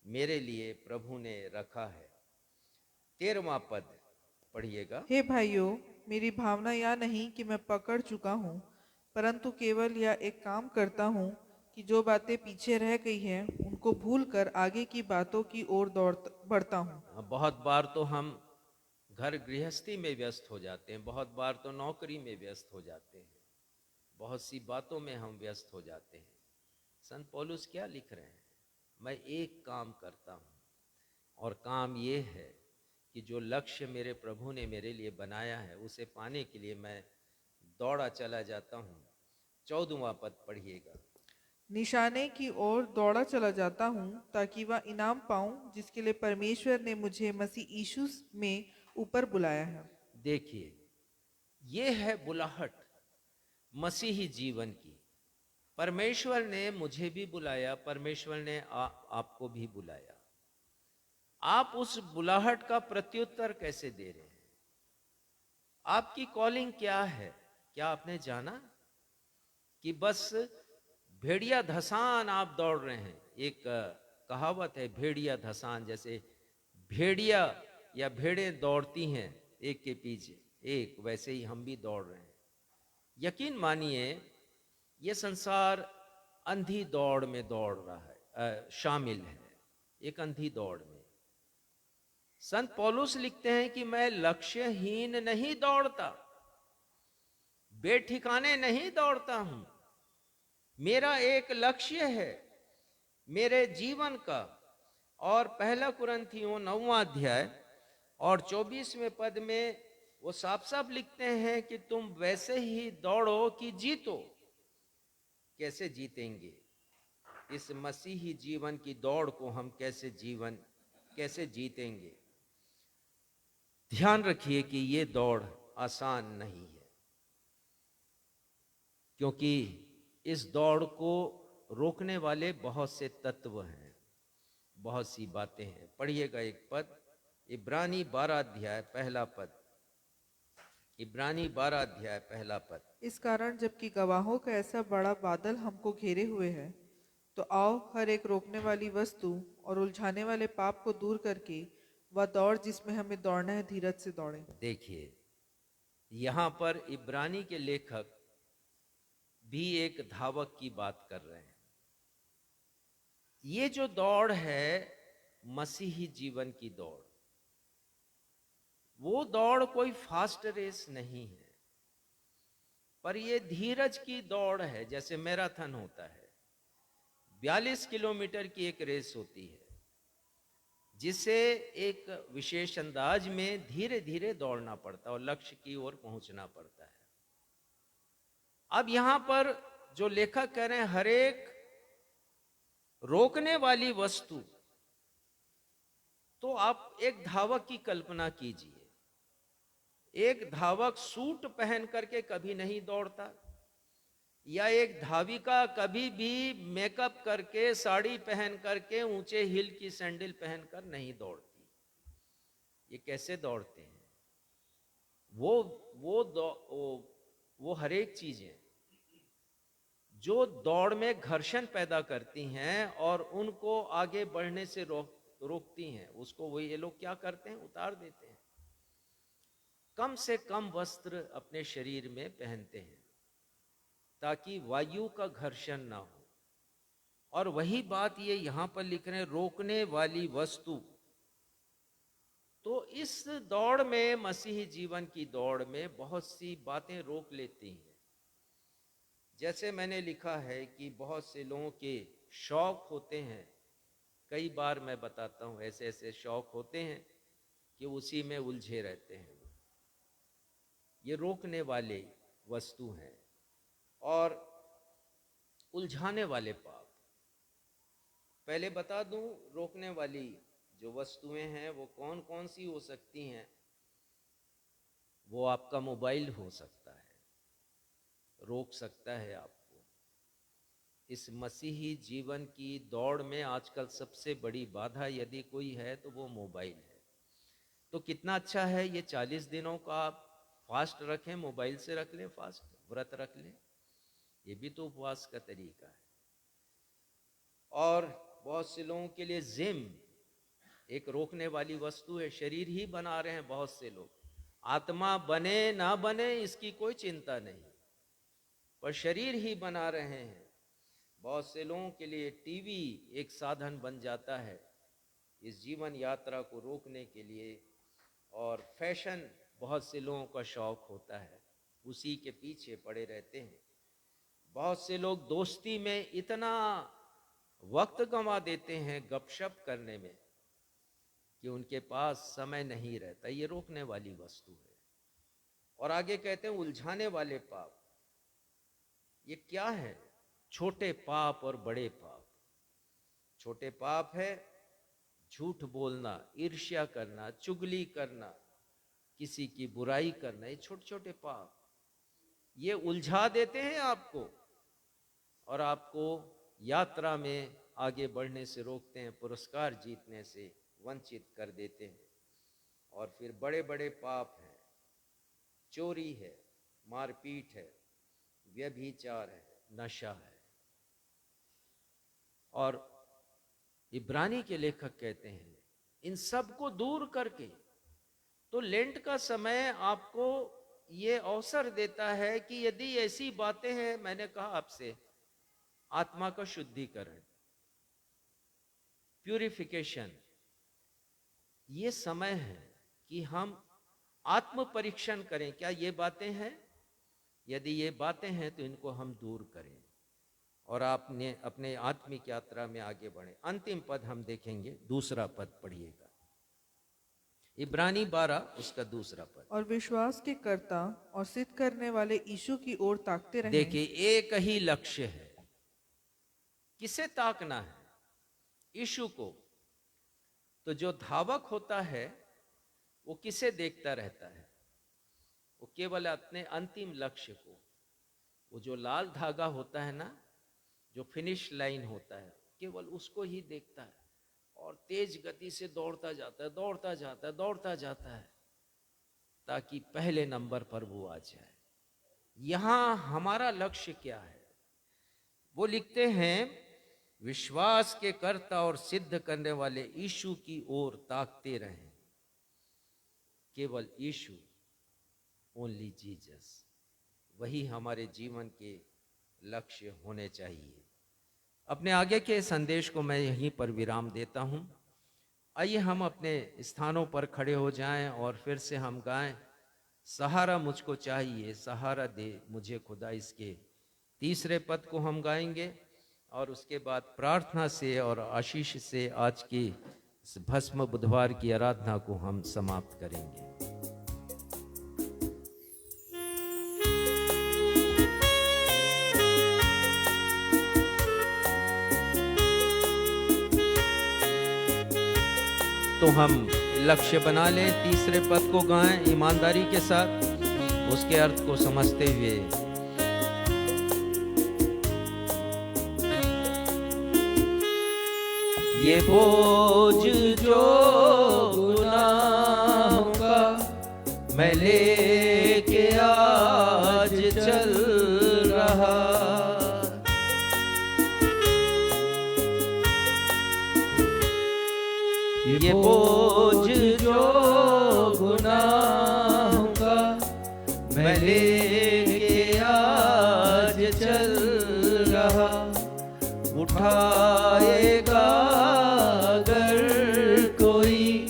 मेरे लिए प्रभु ने रखा है। 13वां पद पढ़िएगा। हे भाइयों, मेरी भावना यह नहीं कि मैं पकड़ चुका हूँ, परंतु केवल यह एक काम करता हूँ कि जो बातें पीछे रह गई हैं उनको भूलकर आगे की बातों की ओर बढ़ता हूँ। बहुत बार तो हम घर गृहस्थी में व्यस्त हो जाते हैं, बहुत बार तो नौकरी में व्यस्त हो जाते हैं, बहुत सी बातों में हम व्यस्त हो जाते हैं। संत पौलुस क्या लिख रहे हैं? मैं एक काम करता हूँ, और काम ये है कि जो लक्ष्य मेरे प्रभु ने मेरे लिए बनाया है उसे पाने के लिए मैं दौड़ा चला जाता हूँ। 14वां पद पढ़िएगा। निशाने की ओर दौड़ा चला जाता हूँ ताकि वह इनाम पाऊं जिसके लिए परमेश्वर ने मुझे मसीह यीशु में ऊपर बुलाया है। देखिए, ये है बुलाहट मसीही जीवन की। परमेश्वर ने मुझे भी बुलाया, परमेश्वर ने आपको भी बुलाया। आप उस बुलाहट का प्रत्युत्तर कैसे दे रहे हैं? आपकी कॉलिंग क्या है? क्या आपने जाना कि बस भेड़िया धसान आप दौड़ रहे हैं? एक कहावत है, भेड़िया धसान, जैसे भेड़िया या भेड़ें दौड़ती हैं एक के पीछे एक, वैसे ही हम भी दौड़ रहे हैं। यकीन मानिए, ये संसार अंधी दौड़ में दौड़ रहा है, शामिल है एक अंधी दौड़ में। संत पौलुस लिखते हैं कि मैं लक्ष्यहीन नहीं दौड़ता, बेठिकाने नहीं दौड़ता हूं। मेरा एक लक्ष्य है मेरे जीवन का। और 1 कुरिन्थियों 9वां अध्याय और 24वें पद में वो साफ साफ लिखते हैं कि तुम वैसे ही दौड़ो कि जीतो। कैसे जीतेंगे? इस मसीही जीवन की दौड़ को हम कैसे जीतेंगे? ध्यान रखिए कि ये दौड़ आसान नहीं है, क्योंकि इस दौड़ को रोकने वाले बहुत से तत्व हैं, बहुत सी बातें हैं। पढ़िएगा एक पद, इब्रानी 12 अध्याय पहला पद। इब्रानी 12 अध्याय पहला पद। इस कारण जबकि गवाहों का ऐसा बड़ा बादल हमको घेरे हुए है, तो आओ हर एक रोकने वाली वस्तु और उलझाने वाले पाप को दूर करके वह दौड़ जिसमें हमें दौड़ना है धीरज से दौड़ें। देखिए, यहां पर इब्रानी के लेखक भी एक धावक की बात कर रहे हैं। ये जो दौड़ है मसीही जीवन की दौड़, वो दौड़ कोई फास्ट रेस नहीं है, पर ये धीरज की दौड़ है। जैसे मैराथन होता है, 42 किलोमीटर की एक रेस होती है। जिसे एक विशेष अंदाज में धीरे धीरे दौड़ना पड़ता है और लक्ष्य की ओर पहुंचना पड़ता है। अब यहां पर जो लेखक कह रहे हैं, हर एक रोकने वाली वस्तु, तो आप एक धावक की कल्पना कीजिए। एक धावक सूट पहन करके कभी नहीं दौड़ता, या एक धाविका कभी भी मेकअप करके, साड़ी पहन करके, ऊंचे हिल की सैंडल पहनकर नहीं दौड़ती। ये कैसे दौड़ते हैं? वो हर एक चीजें जो दौड़ में घर्षण पैदा करती हैं और उनको आगे बढ़ने से रोकती हैं, उसको वो ये लोग क्या करते हैं? उतार देते हैं। कम से कम वस्त्र अपने शरीर में पहनते हैं ताकि वायु का घर्षण ना हो। और वही बात ये यहां पर लिख रहे हैं, रोकने वाली वस्तु। तो इस दौड़ में, मसीही जीवन की दौड़ में, बहुत सी बातें रोक लेती हैं। जैसे मैंने लिखा है कि बहुत से लोगों के शौक होते हैं, कई बार मैं बताता हूं ऐसे ऐसे शौक होते हैं कि उसी में उलझे रहते हैं। ये रोकने वाले वस्तु हैं और उलझाने वाले पाप। पहले बता दूं, रोकने वाली जो वस्तुएं हैं वो कौन कौन सी हो सकती हैं। वो आपका मोबाइल हो सकता है, रोक सकता है आपको। इस मसीही जीवन की दौड़ में आजकल सबसे बड़ी बाधा यदि कोई है तो वो मोबाइल है। तो कितना अच्छा है, ये 40 दिनों का आप फास्ट रखें, मोबाइल से रख लें, फास्ट व्रत रख लें, ये भी तो उपवास का तरीका है। और बहुत से लोगों के लिए जिम एक रोकने वाली वस्तु है। शरीर ही बना रहे हैं बहुत से लोग, आत्मा बने ना बने इसकी कोई चिंता नहीं, पर शरीर ही बना रहे हैं। बहुत से लोगों के लिए टीवी एक साधन बन जाता है इस जीवन यात्रा को रोकने के लिए। और फैशन बहुत से लोगों का शौक होता है, उसी के पीछे पड़े रहते हैं। बहुत से लोग दोस्ती में इतना वक्त गंवा देते हैं गपशप करने में कि उनके पास समय नहीं रहता। ये रोकने वाली वस्तु है। और आगे कहते हैं उलझाने वाले पाप। ये क्या है? छोटे पाप और बड़े पाप। छोटे पाप है झूठ बोलना, ईर्ष्या करना, चुगली करना, किसी की बुराई करना। ये छोटे छोटे पाप, ये उलझा देते हैं आपको और आपको यात्रा में आगे बढ़ने से रोकते हैं, पुरस्कार जीतने से वंचित कर देते हैं। और फिर बड़े बड़े पाप हैं, चोरी है, मारपीट है, व्यभिचार है, नशा है। और इब्रानी के लेखक कहते हैं इन सब को दूर करके, तो लेंट का समय आपको ये अवसर देता है कि यदि ऐसी बातें हैं, मैंने कहा आपसे, आत्मा का शुद्धिकरण, प्यूरिफिकेशन, ये समय है कि हम आत्म परीक्षण करें, क्या ये बातें हैं? यदि ये बातें हैं तो इनको हम दूर करें और आपने अपने आत्मिक यात्रा में आगे बढ़े। अंतिम पद हम देखेंगे, दूसरा पद पढ़िएगा, इब्रानी 12 उसका दूसरा पद। और विश्वास के कर्ता और सिद्ध करने वाले यीशु की ओर ताकते रहें। देखिए, एक ही लक्ष्य है। किसे ताकना है? यीशु को। तो जो धावक होता है वो किसे देखता रहता है? वो केवल अपने अंतिम लक्ष्य को। वो जो लाल धागा होता है ना, जो फिनिश लाइन होता है, केवल उसको ही देखता है और तेज गति से दौड़ता जाता है, दौड़ता जाता है, दौड़ता जाता है, ताकि पहले नंबर पर वो आ जाए। यहां हमारा लक्ष्य क्या है? वो लिखते हैं, विश्वास के कर्ता और सिद्ध करने वाले यीशु की ओर ताकते रहें। केवल यीशु, ओनली जीसस, वही हमारे जीवन के लक्ष्य होने चाहिए। अपने आगे के संदेश को मैं यहीं पर विराम देता हूं। आइए हम अपने स्थानों पर खड़े हो जाएं और फिर से हम गाएं, सहारा मुझको चाहिए, सहारा दे मुझे खुदा। इसके तीसरे पद को हम गाएंगे और उसके बाद प्रार्थना से और आशीष से आज की इस भस्म बुधवार की आराधना को हम समाप्त करेंगे। तो हम लक्ष्य बना लें, तीसरे पद को गाएं ईमानदारी के साथ, उसके अर्थ को समझते हुए। ये बोझ जो गुनाहों का मैं लेके आज चल रहा, ये बोझ जो गुनाहों का मैं लेके आज चल रहा, उठाएगा अगर कोई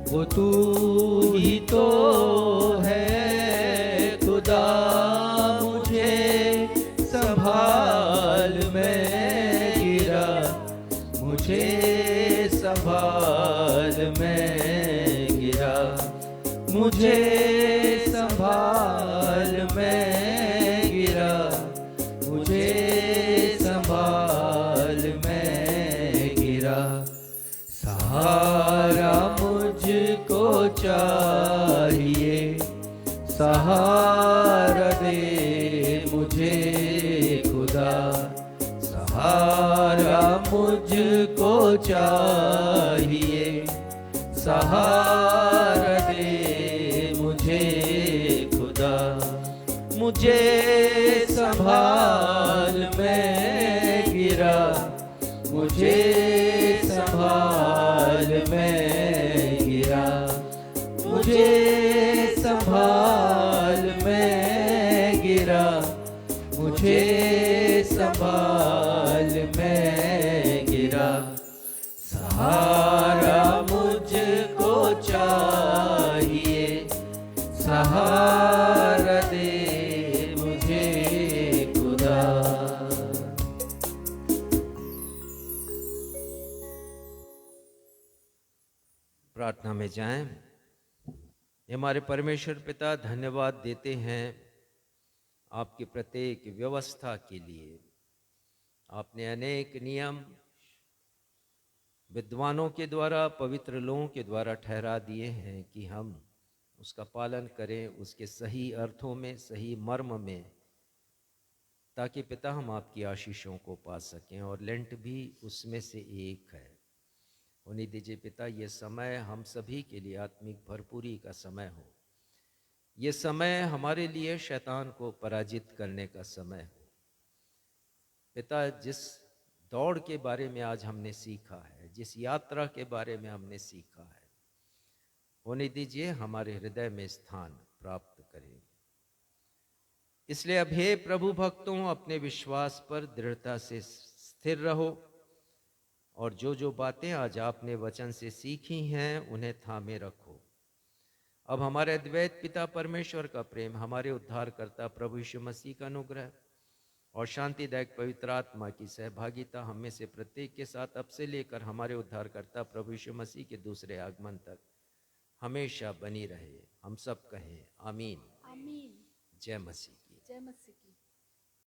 वो तू ही तो है खुदा, मुझे संभाल मैं गिरा, मुझे संभाल मैं गिरा, मुझे संभाल मैं गिरा, मुझे संभाल मैं गिरा। सहारा मुझको चाहिए, सहारा दे मुझे खुदा, सहारा मुझको चाहिए, सहारा दे मुझे खुदा, मुझे संभाल मैं गिरा, मुझे संभाल मैं गिरा, मुझे संभाल मैं गिरा, मुझे संभाल मैं गिरा। सहारा मुझको चाहिए, सहारा दे मुझे खुदा। प्रार्थना में जाएं। हमारे परमेश्वर पिता, धन्यवाद देते हैं आपकी प्रत्येक व्यवस्था के लिए। आपने अनेक नियम विद्वानों के द्वारा, पवित्र लोगों के द्वारा ठहरा दिए हैं कि हम उसका पालन करें, उसके सही अर्थों में, सही मर्म में, ताकि पिता हम आपकी आशीषों को पा सकें। और लेंट भी उसमें से एक है। होने दीजिए पिता, ये समय हम सभी के लिए आत्मिक भरपूरी का समय हो। ये समय हमारे लिए शैतान को पराजित करने का समय हो। पिता, जिस दौड़ के बारे में आज हमने सीखा है, जिस यात्रा के बारे में हमने सीखा है, होने दीजिए हमारे हृदय में स्थान प्राप्त करें। इसलिए अब हे प्रभु भक्तों, अपने विश्वास पर दृढ़ता से स्थिर रहो और जो जो बातें आज आपने वचन से सीखी हैं उन्हें थामे रखो। अब हमारे अद्वैत पिता परमेश्वर का प्रेम, हमारे उद्धारकर्ता प्रभु यीशु मसीह का अनुग्रह और शांतिदायक पवित्र आत्मा की सहभागिता हम में से प्रत्येक के साथ अब से लेकर हमारे उद्धारकर्ता प्रभु यीशु मसीह के दूसरे आगमन तक हमेशा बनी रहे। हम सब कहें आमीन। आमीन। जय मसीह की। जय मसीह की।